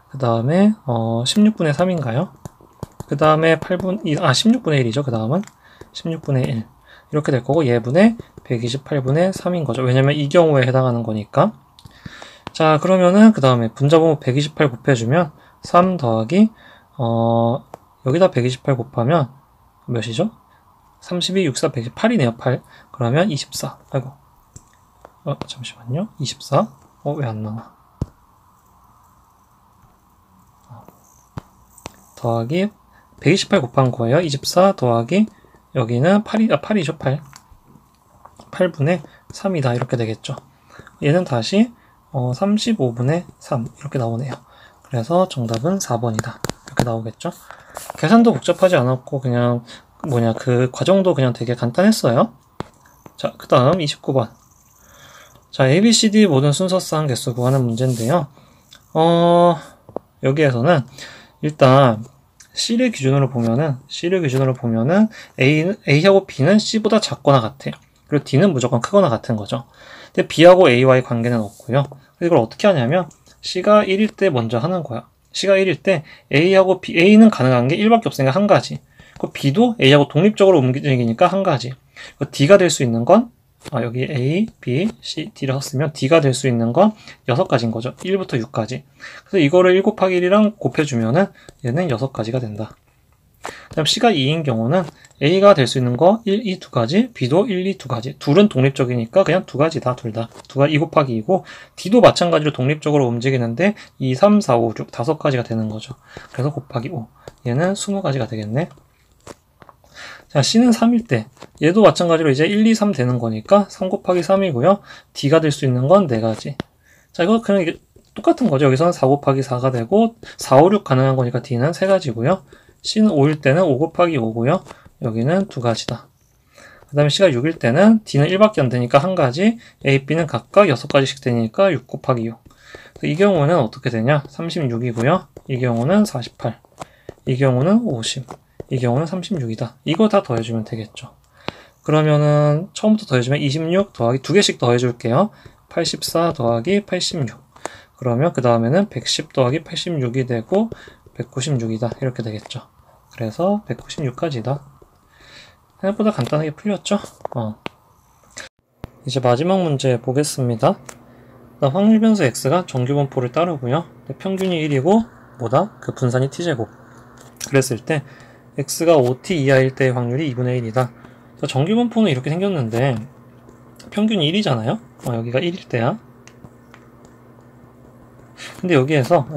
그 다음에 16분의 3인가요? 그 다음에 16분의 1이죠. 그 다음은 16분의 1 이렇게 될 거고 얘분의 128분의 3인 거죠. 왜냐면 이 경우에 해당하는 거니까. 자, 그러면은 그 다음에 분자번호 128 곱해주면 3 더하기 여기다 128 곱하면 몇이죠? 32, 64, 128이네요. 8. 그러면 24. 아이고. 잠시만요. 24. 왜 안 나와? 더하기 128 곱한 거예요. 24 더하기 여기는 8이죠. 8. 8분의 3이다. 이렇게 되겠죠. 얘는 다시 35분의 3 이렇게 나오네요. 그래서 정답은 4번이다. 이렇게 나오겠죠. 계산도 복잡하지 않았고 그냥 그 과정도 그냥 되게 간단했어요. 자, 그 다음 29번. 자, ABCD 모든 순서상 개수 구하는 문제인데요. 여기에서는 일단 C를 기준으로 보면은 A하고 B는 C보다 작거나 같아요. 그리고 D는 무조건 크거나 같은 거죠. 근데 B하고 A와의 관계는 없고요. 이걸 어떻게 하냐면 C가 1일 때 먼저 하는 거야. C가 1일 때 A하고 B, A는 가능한 게 1밖에 없으니까 한 가지. B도 A하고 독립적으로 움직이니까 한 가지. D가 될 수 있는 건 여기 A, B, C, D를 썼으면 D가 될 수 있는 건 6가지인 거죠. 1부터 6까지. 그래서 이거를 1 곱하기 1이랑 곱해주면은 얘는 6가지가 된다. 그 다음 C가 2인 경우는 A가 될 수 있는 거 1, 2, 2가지, B도 1, 2, 2가지. 둘은 독립적이니까 그냥 2가지다, 둘 다. 2 곱하기 2고, D도 마찬가지로 독립적으로 움직이는데 2, 3, 4, 5, 6, 5가지가 되는 거죠. 그래서 곱하기 5. 얘는 20가지가 되겠네. 자, C는 3일 때 얘도 마찬가지로 이제 1, 2, 3 되는 거니까 3 곱하기 3이고요. D가 될 수 있는 건 4가지. 자, 이거 그냥 이게 똑같은 거죠. 여기서는 4 곱하기 4가 되고 4, 5, 6 가능한 거니까 D는 3가지고요. C는 5일 때는 5 곱하기 5고요. 여기는 2가지다. 그 다음에 C가 6일 때는 D는 1밖에 안 되니까 1가지, A, B는 각각 6가지씩 되니까 6 곱하기 6. 이 경우는 어떻게 되냐? 36이고요. 이 경우는 48. 이 경우는 50. 이 경우는 36이다. 이거 다 더해주면 되겠죠. 그러면은 처음부터 더해주면 26 더하기 2개씩 더해줄게요. 84 더하기 86. 그러면 그 다음에는 110 더하기 86이 되고 196이다. 이렇게 되겠죠. 그래서 196까지다. 생각보다 간단하게 풀렸죠? 이제 마지막 문제 보겠습니다. 확률 변수 x가 정규분포를 따르고요. 평균이 1이고 뭐다? 그 분산이 t제곱. 그랬을 때 x가 5t 이하일 때의 확률이 2분의 1이다. 정규분포는 이렇게 생겼는데 평균이 1이잖아요. 여기가 1일 때야. 근데 여기에서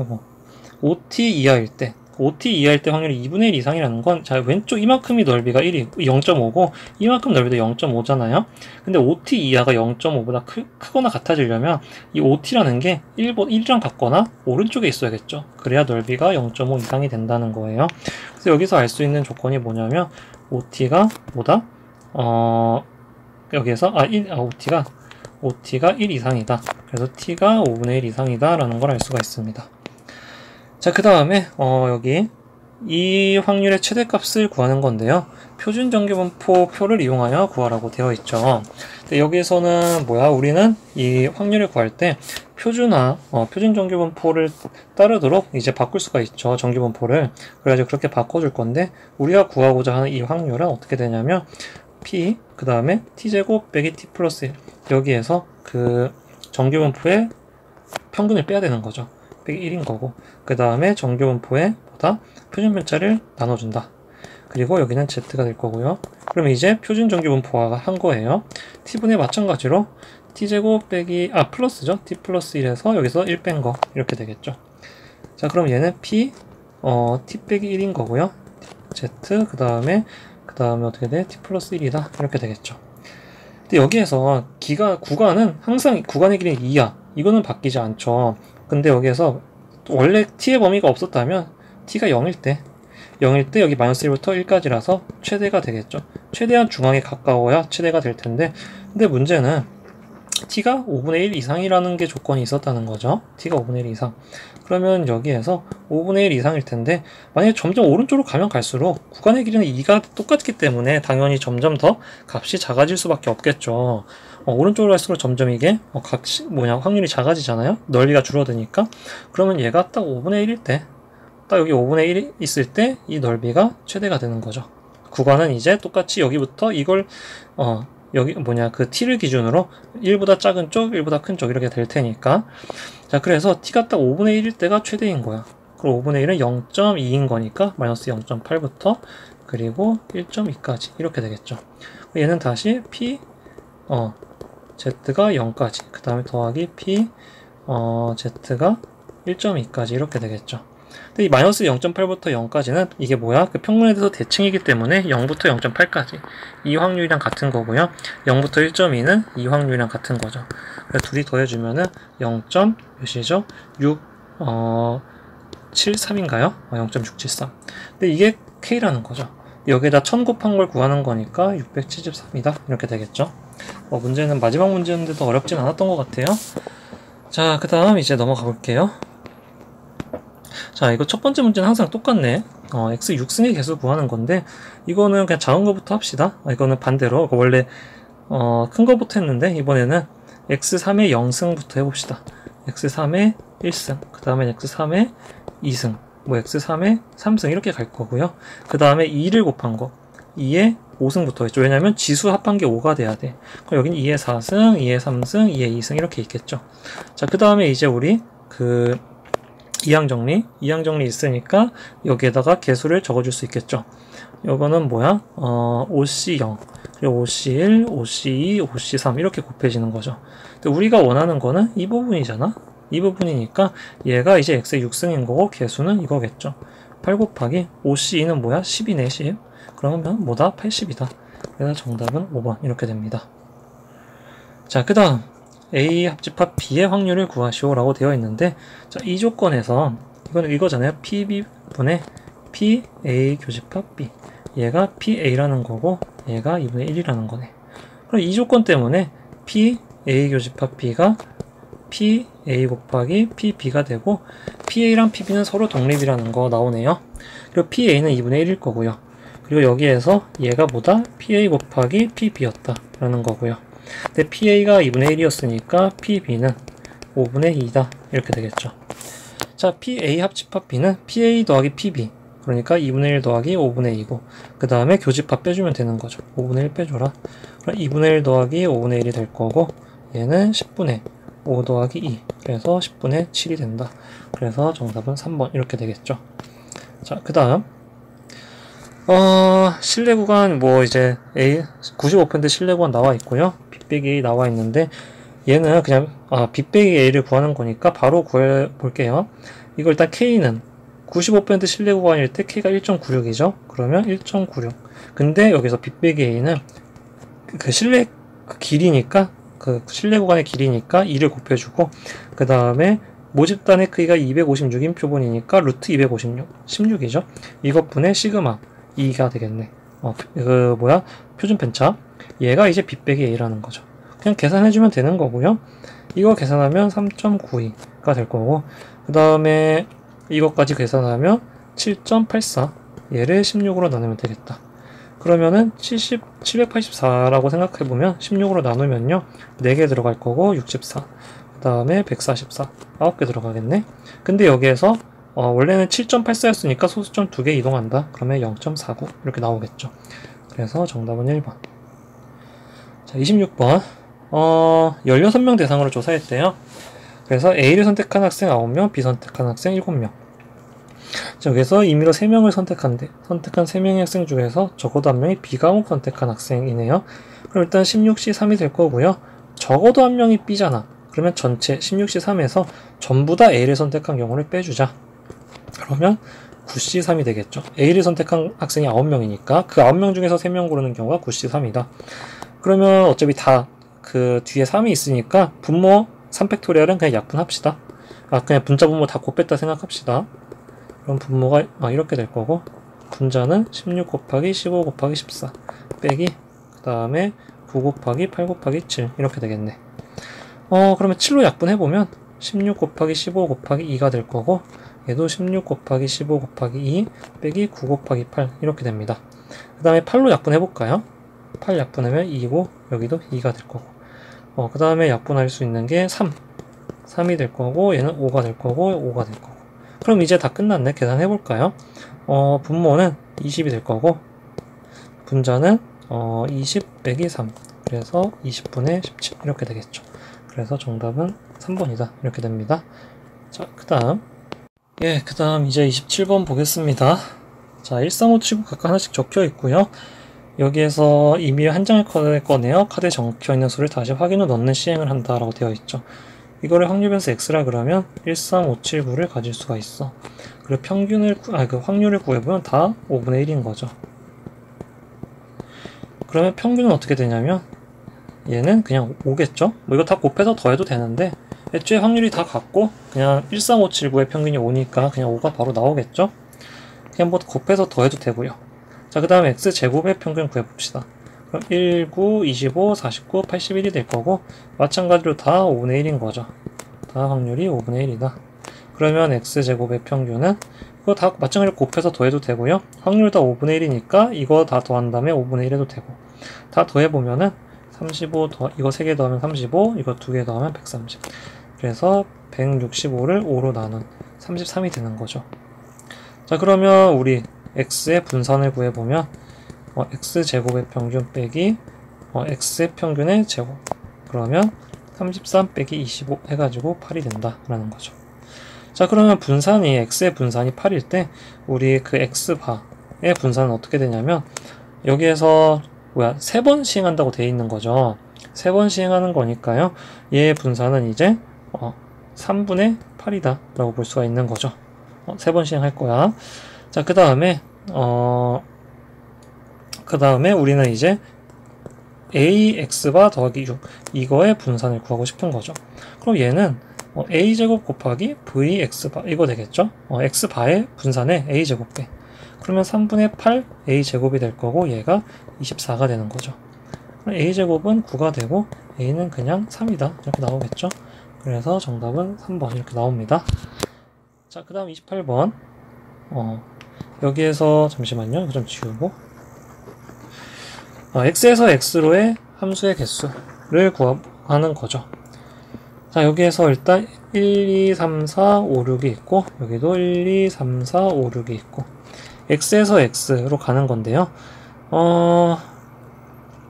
5t 이하일 때, 5t 이하일 때 확률이 2분의 1 이상이라는 건, 자, 왼쪽 이만큼이 넓이가 0.5고 이만큼 넓이도 0.5잖아요. 근데 5t 이하가 0.5보다 크거나 같아지려면 이 5t라는 게 1이랑 같거나 오른쪽에 있어야겠죠. 그래야 넓이가 0.5 이상이 된다는 거예요. 그래서 여기서 알 수 있는 조건이 뭐냐면 5t가 뭐다? 여기에서 OT가 1 이상이다. 그래서 t가 5분의 1 이상이다 라는 걸 알 수가 있습니다. 자, 그 다음에 여기 이 확률의 최대값을 구하는 건데요. 표준 정규분포 표를 이용하여 구하라고 되어 있죠. 근데 여기에서는 우리는 이 확률을 구할 때 표준 정규분포를 따르도록 이제 바꿀 수가 있죠. 정규분포를. 그래가지고 그렇게 바꿔줄 건데, 우리가 구하고자 하는 이 확률은 어떻게 되냐면 p 그 다음에 t제곱 빼기 t 플러스 1, 여기에서 그 정규분포의 평균을 빼야 되는 거죠. 빼기 1인 거고, 그 다음에 정규분포의 표준변차를 나눠준다. 그리고 여기는 z가 될 거고요. 그럼 이제 표준 정규분포화가 한 거예요. t분의 마찬가지로 t제곱 빼기 플러스죠. t 플러스 1에서 여기서 1 뺀 거 이렇게 되겠죠. 자, 그럼 얘는 t 빼기 1인 거고요. z 그 다음에 어떻게 돼? t 플러스 1이다 이렇게 되겠죠. 근데 여기에서 구간은 항상 구간의 길이는 2야. 이거는 바뀌지 않죠. 근데 여기에서 원래 t의 범위가 없었다면 t가 0일 때 여기 마이너스 1부터 1까지라서 최대가 되겠죠. 최대한 중앙에 가까워야 최대가 될 텐데, 근데 문제는 t가 5분의 1 이상이라는 게 조건이 있었다는 거죠. t가 5분의 1 이상. 그러면 여기에서 5분의 1 이상일 텐데, 만약에 점점 오른쪽으로 가면 갈수록 구간의 길이는 2가 똑같기 때문에 당연히 점점 더 값이 작아질 수밖에 없겠죠. 오른쪽으로 갈수록 점점 이게 확률이 작아지잖아요. 넓이가 줄어드니까. 그러면 얘가 딱 5분의 1일 때, 딱 여기 5분의 1이 있을 때 이 넓이가 최대가 되는 거죠. 구간은 이제 똑같이 여기부터 이걸 그 t를 기준으로 1보다 작은 쪽, 1보다 큰 쪽 이렇게 될 테니까. 자, 그래서 t가 딱 5분의 1일 때가 최대인 거야. 그럼 5분의 1은 0.2인 거니까 마이너스 0.8부터 그리고 1.2까지 이렇게 되겠죠. 얘는 다시 p z가 0까지, 그 다음에 더하기 p z가 1.2까지 이렇게 되겠죠. 근데 이 마이너스 0.8부터 0까지는 이게 그 평균에 대해서 대칭이기 때문에 0부터 0.8까지 이 확률이랑 같은 거고요. 0부터 1.2는 이 확률이랑 같은 거죠. 그래서 둘이 더해주면은 0.몇이죠? 73인가요? 0.673. 근데 이게 K라는 거죠. 여기에다 1000 곱한 걸 구하는 거니까 673이다. 이렇게 되겠죠. 문제는 마지막 문제였는데도 어렵진 않았던 것 같아요. 자, 그 다음 이제 넘어가 볼게요. 자, 이거 첫 번째 문제는 항상 똑같네. x 6승의 개수 구하는 건데, 이거는 그냥 작은 거부터 합시다. 이거는 반대로, 원래, 큰 거부터 했는데, 이번에는 x3의 0승부터 해봅시다. x3의 1승, 그 다음에 x3의 2승, x3의 3승, 이렇게 갈 거고요. 그 다음에 2를 곱한 거, 2의 5승부터 했죠. 왜냐면 지수 합한 게 5가 돼야 돼. 그럼 여기는 2의 4승, 2의 3승, 2의 2승, 이렇게 있겠죠. 자, 그 다음에 이제 우리, 이항 정리 있으니까 여기에다가 개수를 적어줄 수 있겠죠. 요거는 OC0, 그리고 OC1, OC2, OC3 이렇게 곱해지는 거죠. 근데 우리가 원하는 거는 이 부분이잖아. 이 부분이니까 얘가 이제 x의 6승인 거고 개수는 이거겠죠. 8 곱하기 OC2는 10이네, 10. 그러면 80이다. 그래서 정답은 5번 이렇게 됩니다. 자, 그 다음 A 합집합 B의 확률을 구하시오 라고 되어 있는데, 자, 이 조건에서 이거는 이거잖아요. PB분의 PA 교집합 B, 얘가 PA라는 거고 얘가 2분의 1이라는 거네. 그럼 이 조건 때문에 PA 교집합 B가 PA 곱하기 PB가 되고 PA랑 PB는 서로 독립이라는 거 나오네요. 그리고 PA는 2분의 1일 거고요. 그리고 여기에서 얘가 뭐다? PA 곱하기 PB였다 라는 거고요. 근데 PA가 2분의 1이었으니까 PB는 5분의 2다 이렇게 되겠죠. 자, PA 합집합 B는 PA 더하기 PB, 그러니까 2분의 1 더하기 5분의 2고 그 다음에 교집합 빼주면 되는 거죠. 5분의 1 빼줘라. 그럼 2분의 1 더하기 5분의 1이 될 거고 얘는 10분의 5 더하기 2, 그래서 10분의 7이 된다. 그래서 정답은 3번 이렇게 되겠죠. 자, 그 다음 실내 구간 뭐 이제 A 95% 실내 구간 나와 있고요. B 빼기 A 나와 있는데 얘는 그냥 B 빼기 A를 구하는 거니까 바로 구해 볼게요. 이거 일단 K는 95% 실내 구간일 때 K가 1.96이죠. 그러면 1.96. 근데 여기서 B 빼기 A는 그 실내 길이니까 그 실내 구간의 길이니까 2를 곱해주고 그 다음에 모집단의 크기가 256인 표본이니까 루트 256 16이죠. 이것분의 시그마 2가 되겠네. 표준 편차. 얘가 이제 B 빼기 A라는 거죠. 그냥 계산해주면 되는 거고요. 이거 계산하면 3.92가 될 거고 그 다음에 이것까지 계산하면 7.84, 얘를 16으로 나누면 되겠다. 그러면은 784라고 생각해보면 16으로 나누면요 4개 들어갈 거고 64, 그 다음에 144, 9개 들어가겠네. 근데 여기에서 원래는 7.84였으니까 소수점 2개 이동한다. 그러면 0.49 이렇게 나오겠죠. 그래서 정답은 1번. 자, 26번 16명 대상으로 조사했대요. 그래서 A를 선택한 학생 9명, B 선택한 학생 7명. 자, 여기서 임의로 3명을 선택한 3명의 학생 중에서 적어도 1명이 B 과목 선택한 학생이네요. 그럼 일단 16C3이 될 거고요. 적어도 1명이 B잖아. 그러면 전체 16C3에서 전부 다 A를 선택한 경우를 빼주자. 그러면 9C3이 되겠죠. A를 선택한 학생이 9명이니까 그 9명 중에서 3명 고르는 경우가 9C3이다. 그러면 어차피 다 그 뒤에 3이 있으니까 분모 3팩토리얼은 그냥 약분합시다. 그냥 분자 분모 다 곱했다 생각합시다. 그럼 분모가 이렇게 될 거고 분자는 16 곱하기 15 곱하기 14 빼기 그 다음에 9 곱하기 8 곱하기 7 이렇게 되겠네. 그러면 7로 약분해보면 16 곱하기 15 곱하기 2가 될 거고 얘도 16 곱하기 15 곱하기 2 빼기 9 곱하기 8 이렇게 됩니다. 그 다음에 8로 약분해볼까요? 8 약분하면 2고 여기도 2가 될 거고 그 다음에 약분할 수 있는 게 3이 될 거고 얘는 5가 될 거고 5가 될 거고 그럼 이제 다 끝났네. 계산해볼까요? 분모는 20이 될 거고 분자는 20 빼기 3 그래서 20분의 17 이렇게 되겠죠. 그래서 정답은 3번이다 이렇게 됩니다. 자, 그 다음 이제 27번 보겠습니다. 자, 13579 각각 하나씩 적혀 있고요. 여기에서 임의의 한 장을 꺼내어 카드에 적혀있는 수를 다시 확인 후 넣는 시행을 한다 라고 되어 있죠. 이거를 확률 변수 x라 그러면 13579를 가질 수가 있어. 그리고 평균을 확률을 구해보면 다 5분의 1인 거죠. 그러면 평균은 어떻게 되냐면 얘는 그냥 5겠죠? 뭐 이거 다 곱해서 더해도 되는데 애초에 확률이 다 같고 그냥 13579의 평균이 5니까 그냥 5가 바로 나오겠죠? 그냥 뭐 곱해서 더해도 되고요. 자, 그 다음에 x제곱의 평균 구해봅시다. 그럼 19, 25, 49, 81이 될 거고 마찬가지로 다 5분의 1인 거죠. 다 확률이 5분의 1이다. 그러면 x제곱의 평균은 이거 다 마찬가지로 곱해서 더해도 되고요. 확률 다 5분의 1이니까 이거 다 더한 다음에 5분의 1 해도 되고 다 더해보면은 35 이거 3개 더하면 35, 이거 2개 더하면 130. 그래서 165를 5로 나눈 33이 되는 거죠. 자, 그러면 우리 x의 분산을 구해보면 x제곱의 평균 빼기 x의 평균의 제곱 그러면 33 빼기 25 해가지고 8이 된다 라는 거죠. 자, 그러면 x의 분산이 8일 때 우리 그 x바의 분산은 어떻게 되냐면 여기에서 3번 시행한다고 되어 있는 거죠. 3번 시행하는 거니까요. 얘의 분산은 이제 3분의 8이다 라고 볼 수가 있는 거죠. 3번 시행할 거야. 자, 그 다음에 우리는 이제 ax바 더하기 6 이거의 분산을 구하고 싶은 거죠. 그럼 얘는 a제곱 곱하기 vx바 이거 되겠죠? x바의 분산에 a제곱 빼 그러면 3분의 8 a제곱이 될 거고 얘가 24가 되는 거죠. a제곱은 9가 되고 a는 그냥 3이다 이렇게 나오겠죠. 그래서 정답은 3번 이렇게 나옵니다. 자, 그 다음 28번 여기에서 잠시만요. 좀 지우고 x에서 x로의 함수의 개수를 구하는 거죠. 자, 여기에서 일단 1, 2, 3, 4, 5, 6이 있고 여기도 1, 2, 3, 4, 5, 6이 있고 x에서 x로 가는 건데요.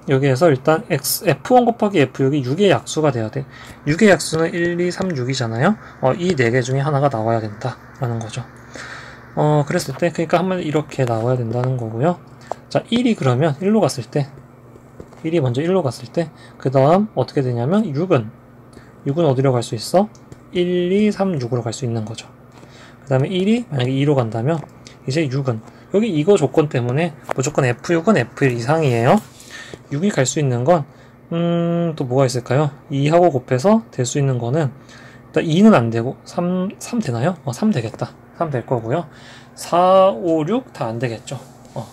여기에서 일단 f1 곱하기 f6이 6의 약수가 돼야 돼. 6의 약수는 1, 2, 3, 6이잖아요. 이 4개 중에 하나가 나와야 된다라는 거죠. 그랬을 때 그러니까 한번 이렇게 나와야 된다는 거고요. 자, 1이 그러면 1로 갔을 때 1이 먼저 1로 갔을 때 그 다음 어떻게 되냐면 6은 어디로 갈 수 있어? 1, 2, 3, 6으로 갈 수 있는 거죠. 그 다음에 1이 만약에 2로 간다면 이제 6은 여기 이거 조건 때문에 무조건 F6은 F1 이상이에요. 6이 갈 수 있는 건 또 뭐가 있을까요? 2하고 곱해서 될 수 있는 거는 일단 2는 안 되고 3 되나요? 3 되겠다. 3 될 거고요. 4, 5, 6 다 안 되겠죠.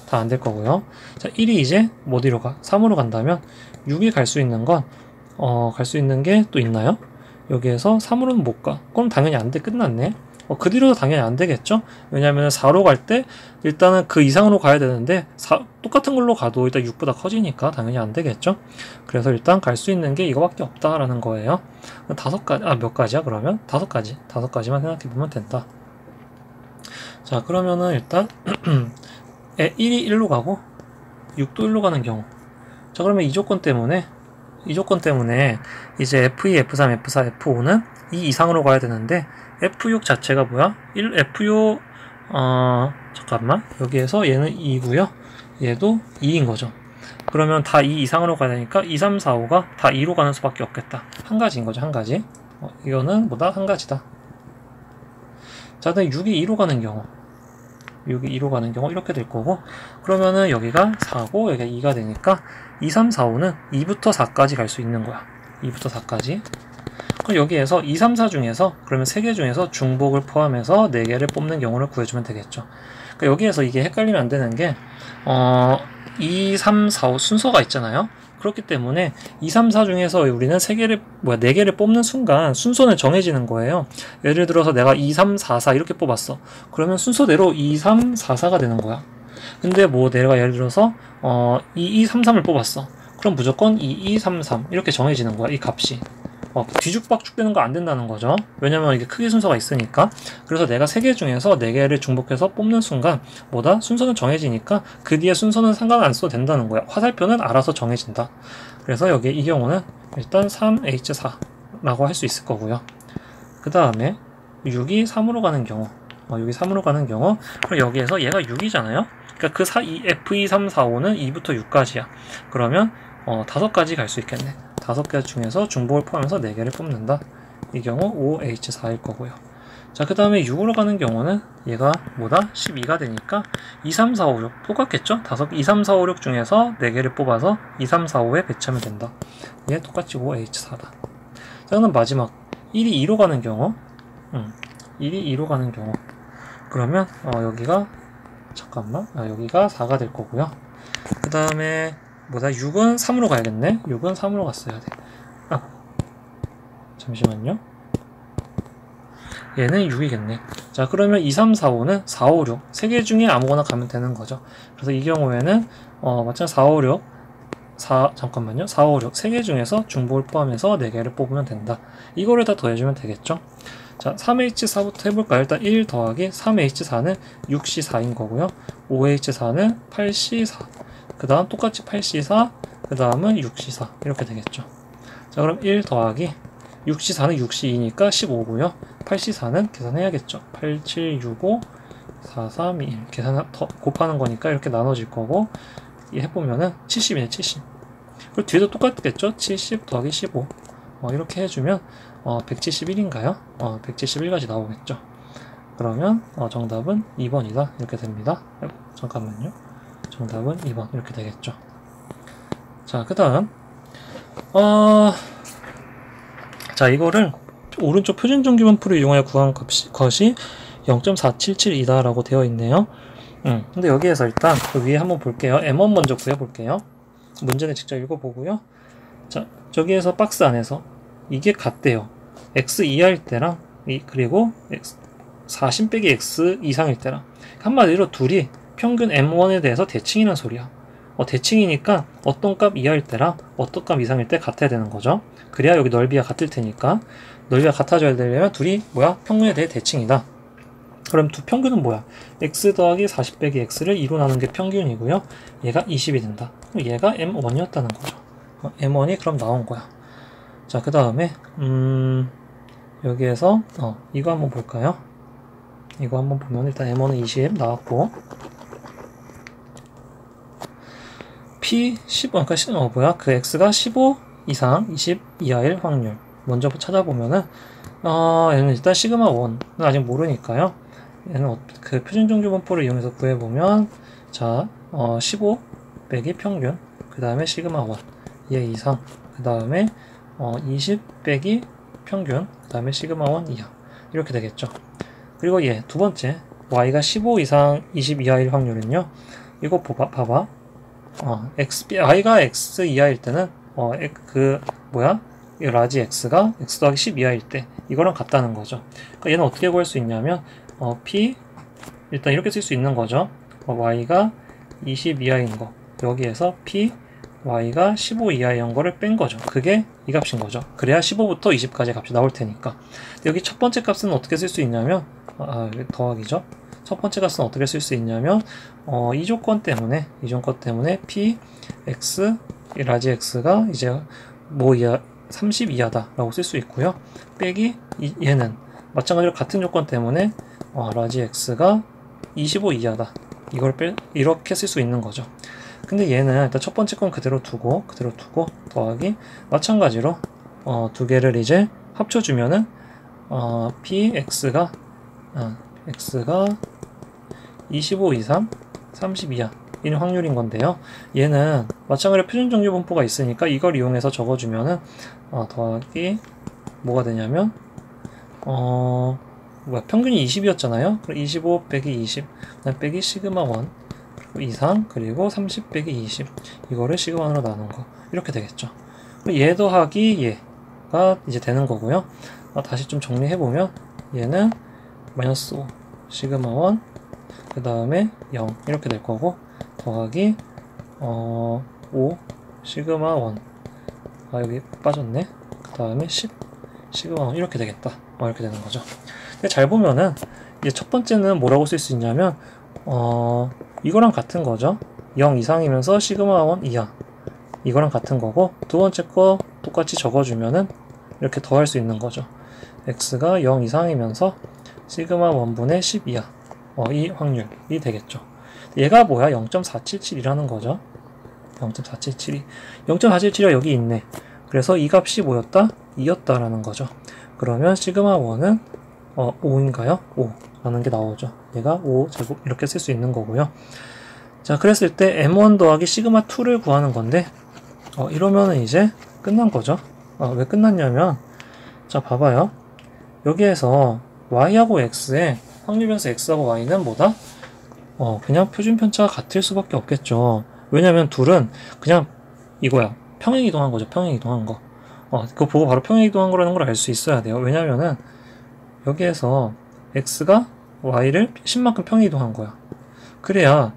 다 안 될 거고요. 자, 1이 이제 어디로 가? 3으로 간다면 6이 갈 수 있는 건 갈 수 있는 게 또 있나요? 여기에서 3으로는 못 가. 그럼 당연히 안 돼. 끝났네. 그 뒤로도 당연히 안 되겠죠? 왜냐면 4로 갈 때 일단은 그 이상으로 가야 되는데 똑같은 걸로 가도 일단 6보다 커지니까 당연히 안 되겠죠? 그래서 일단 갈 수 있는 게 이거밖에 없다라는 거예요. 5가지, 몇 가지야 그러면? 5가지. 5가지만 생각해보면 된다. 자, 그러면은 일단 1이 1로 가고 6도 1로 가는 경우. 자, 그러면 이 조건 때문에 이제 F2, F3, F4, F5는 2 이상으로 가야 되는데 F6 자체가 뭐야? F6 잠깐만, 여기에서 얘는 2고요 얘도 2인 거죠. 그러면 다 2 이상으로 가야 되니까 2, 3, 4, 5가 다 2로 가는 수밖에 없겠다. 한 가지인 거죠. 한 가지. 이거는 뭐다? 한 가지다. 자, 그다음에 6이 2로 가는 경우 이렇게 될 거고, 그러면은 여기가 4고 여기가 2가 되니까 2, 3, 4, 5는 2부터 4까지 갈 수 있는 거야. 2부터 4까지. 그럼 여기에서 2, 3, 4 중에서 그러면 3개 중에서 중복을 포함해서 4개를 뽑는 경우를 구해주면 되겠죠. 그러니까 여기에서 이게 헷갈리면 안 되는 게 2, 3, 4, 5 순서가 있잖아요. 그렇기 때문에 2, 3, 4 중에서 우리는 4개를 뽑는 순간 순서는 정해지는 거예요. 예를 들어서 내가 2, 3, 4, 4 이렇게 뽑았어. 그러면 순서대로 2, 3, 4, 4가 되는 거야. 근데 뭐 내가 예를 들어서 2, 2, 3, 3을 뽑았어. 그럼 무조건 2, 2, 3, 3 이렇게 정해지는 거야. 이 값이. 뒤죽박죽 되는 거 안 된다는 거죠. 왜냐면 이게 크기 순서가 있으니까. 그래서 내가 3개 중에서 4개를 중복해서 뽑는 순간 뭐다? 순서는 정해지니까 그 뒤에 순서는 상관 안 써도 된다는 거야. 화살표는 알아서 정해진다. 그래서 여기 이 경우는 일단 3H4라고 할 수 있을 거고요. 그 다음에 6이 3으로 가는 경우 6이 3으로 가는 경우, 그럼 여기에서 얘가 6이잖아요. 그러니까 그 F2, 3, 4, 5는 2부터 6까지야. 그러면 5가지 갈 수 있겠네. 5개 중에서 중복을 포함해서 4개를 뽑는다. 이 경우 5H4일 거고요. 자, 그 다음에 6으로 가는 경우는 얘가 뭐다? 12가 되니까 2, 3, 4, 5, 6 똑같겠죠? 2, 3, 4, 5, 6 중에서 4개를 뽑아서 2, 3, 4, 5에 배치하면 된다. 얘 똑같이 5H4다. 자, 그럼 마지막 1이 2로 가는 경우 1이 2로 가는 경우, 그러면 여기가 잠깐만, 여기가 4가 될 거고요. 그 다음에 뭐다? 6은 3으로 가야겠네. 6은 3으로 갔어야 돼. 잠시만요. 얘는 6이겠네. 자, 그러면 2, 3, 4, 5는 4, 5, 6 3개 중에 아무거나 가면 되는 거죠. 그래서 이 경우에는 마찬가지로 4, 5, 6 4, 5, 6 3개 중에서 중복을 포함해서 4개를 뽑으면 된다. 이거를 다 더해주면 되겠죠. 자, 3H4부터 해볼까요? 일단 1 더하기 3H4는 6C4인 거고요. 5H4는 8C4. 그 다음 똑같이 8C4, 그 다음은 6C4 이렇게 되겠죠. 자, 그럼 1 더하기 6C4는 6C2니까 15고요 8C4는 계산해야겠죠. 8, 7, 6, 5, 4, 3, 2, 1 계산 곱하는 거니까 이렇게 나눠질 거고, 해보면은 70이네. 70. 그리고 뒤에도 똑같겠죠. 70 더하기 15 이렇게 해주면 171인가요? 171가지 나오겠죠. 그러면 정답은 2번이다 이렇게 됩니다. 잠깐만요. 정답은 2번 이렇게 되겠죠. 자, 그 다음 자, 이거를 오른쪽 표준정규분포를 이용하여 구한 것이 0.4772다 라고 되어 있네요. 근데 여기에서 일단 그 위에 한번 볼게요. M1 먼저 구해볼게요. 문제는 직접 읽어보고요. 자, 저기에서 박스 안에서 이게 같대요. x 이하일 때랑 그리고 40 빼기 x 이상일 때랑, 한마디로 둘이 평균 m1에 대해서 대칭이란 소리야. 대칭이니까 어떤 값 이하일 때랑 어떤 값 이상일 때 같아야 되는 거죠. 그래야 여기 넓이가 같을 테니까, 넓이가 같아져야 되려면 둘이 뭐야? 평균에 대해 대칭이다. 그럼 두 평균은 뭐야? x 더하기 40 빼기 x를 2로 나눈 게 평균이고요. 얘가 20이 된다. 그럼 얘가 m1이었다는 거죠. m1이 그럼 나온 거야. 자, 그 다음에 여기에서 이거 한번 볼까요? 이거 한번 보면 일단 m1은 20 나왔고, p15, 그러니까 뭐야? 그 x가 15 이상 20 이하일 확률 먼저 찾아보면은 얘는 일단 시그마 1은 아직 모르니까요. 얘는 그 표준정규분포를 이용해서 구해보면, 자, 15 빼기 평균, 그 다음에 시그마 1 얘 이상, 그 다음에 20 빼기 평균, 그 다음에 시그마 1 이하, 이렇게 되겠죠. 그리고 얘 두 번째 y가 15 이상 20 이하일 확률은요, 이거 봐봐. y가 x 이하일 때는 이 라지 x가 x 더하기 10 이하일 때 이거랑 같다는 거죠. 그러니까 얘는 어떻게 구할 수 있냐면 p 일단 이렇게 쓸 수 있는 거죠. y가 20 이하인 거, 여기에서 p y가 15 이하인 거를 뺀 거죠. 그게 이 값인 거죠. 그래야 15부터 20까지 값이 나올 테니까. 근데 여기 첫 번째 값은 어떻게 쓸 수 있냐면 더하기죠. 첫 번째 값은 어떻게 쓸 수 있냐면 이 조건 때문에 p x 라지 x가 이제 뭐 이하 30 이하다 라고 쓸 수 있고요. 빼기 얘는 마찬가지로 같은 조건 때문에 라지 x가 25 이하다, 이걸 이렇게 쓸 수 있는 거죠. 근데 얘는 일단 첫 번째 건 그대로 두고 더하기 마찬가지로 두 개를 이제 합쳐주면은 x가 25 이상 30 이하 인 확률인 건데요. 얘는 마찬가지로 표준정규분포가 있으니까 이걸 이용해서 적어주면은 더하기 뭐가 되냐면 평균이 20이었잖아요. 그럼 25 빼기 20, 그다음 빼기 시그마 1 그리고 이상, 그리고 30 빼기 20, 이거를 시그마 1으로 나눈 거, 이렇게 되겠죠. 얘 더하기 얘가 이제 되는 거고요. 다시 좀 정리해보면 얘는 마이너스 5 시그마 1, 그 다음에 0 이렇게 될 거고, 더하기 5 시그마 1, 여기 빠졌네. 그 다음에 10 시그마 1 이렇게 되겠다. 이렇게 되는 거죠. 근데 잘 보면은 이제 첫 번째는 뭐라고 쓸 수 있냐면 이거랑 같은 거죠. 0 이상이면서 시그마 1 이하, 이거랑 같은 거고, 두 번째 거 똑같이 적어주면은 이렇게 더할 수 있는 거죠. x가 0 이상이면서 시그마 1분의 10 이하, 이 확률이 되겠죠. 얘가 뭐야? 0.477이라는 거죠. 0.477이 0.477이 여기 있네. 그래서 이 값이 뭐였다? 2였다라는 거죠. 그러면 시그마 1은 5인가요? 5라는 게 나오죠. 얘가 5제곱 이렇게 쓸 수 있는 거고요. 자, 그랬을 때 m1 더하기 시그마 2를 구하는 건데 이러면은 이제 끝난 거죠. 왜 끝났냐면, 자, 봐봐요. 여기에서 y하고 x의 확률 변수 x하고 y는 뭐다? 그냥 표준 편차가 같을 수밖에 없겠죠. 왜냐면 둘은 그냥 이거야. 평행 이동한 거죠. 평행 이동한 거. 그거 보고 바로 평행 이동한 거라는 걸 알 수 있어야 돼요. 왜냐면은 여기에서 x가 y를 10만큼 평행 이동한 거야. 그래야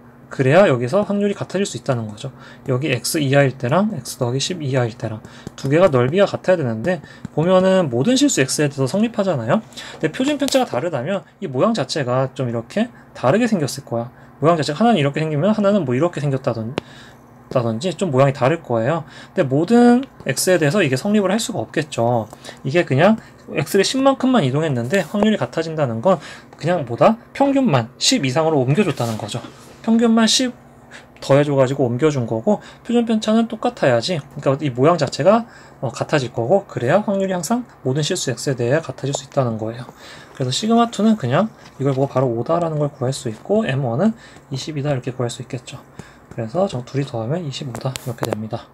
여기서 확률이 같아질 수 있다는 거죠. 여기 x 이하일 때랑 x 더하기 10 이하일 때랑 두 개가 넓이가 같아야 되는데, 보면은 모든 실수 x에 대해서 성립하잖아요. 근데 표준 편차가 다르다면 이 모양 자체가 좀 이렇게 다르게 생겼을 거야. 모양 자체가 하나는 이렇게 생기면 하나는 뭐 이렇게 생겼다든지 좀 모양이 다를 거예요. 근데 모든 x에 대해서 이게 성립을 할 수가 없겠죠. 이게 그냥 x를 10만큼만 이동했는데 확률이 같아진다는 건 그냥 평균만 10 이상으로 옮겨줬다는 거죠. 평균만 10 더해줘가지고 옮겨준 거고, 표준 편차는 똑같아야지, 그러니까 이 모양 자체가 같아질 거고, 그래야 확률이 항상 모든 실수 x에 대해 같아질 수 있다는 거예요. 그래서 시그마 2는 그냥 이걸 보고 바로 5다라는 걸 구할 수 있고, m1은 20이다 이렇게 구할 수 있겠죠. 그래서 둘이 더하면 25다 이렇게 됩니다.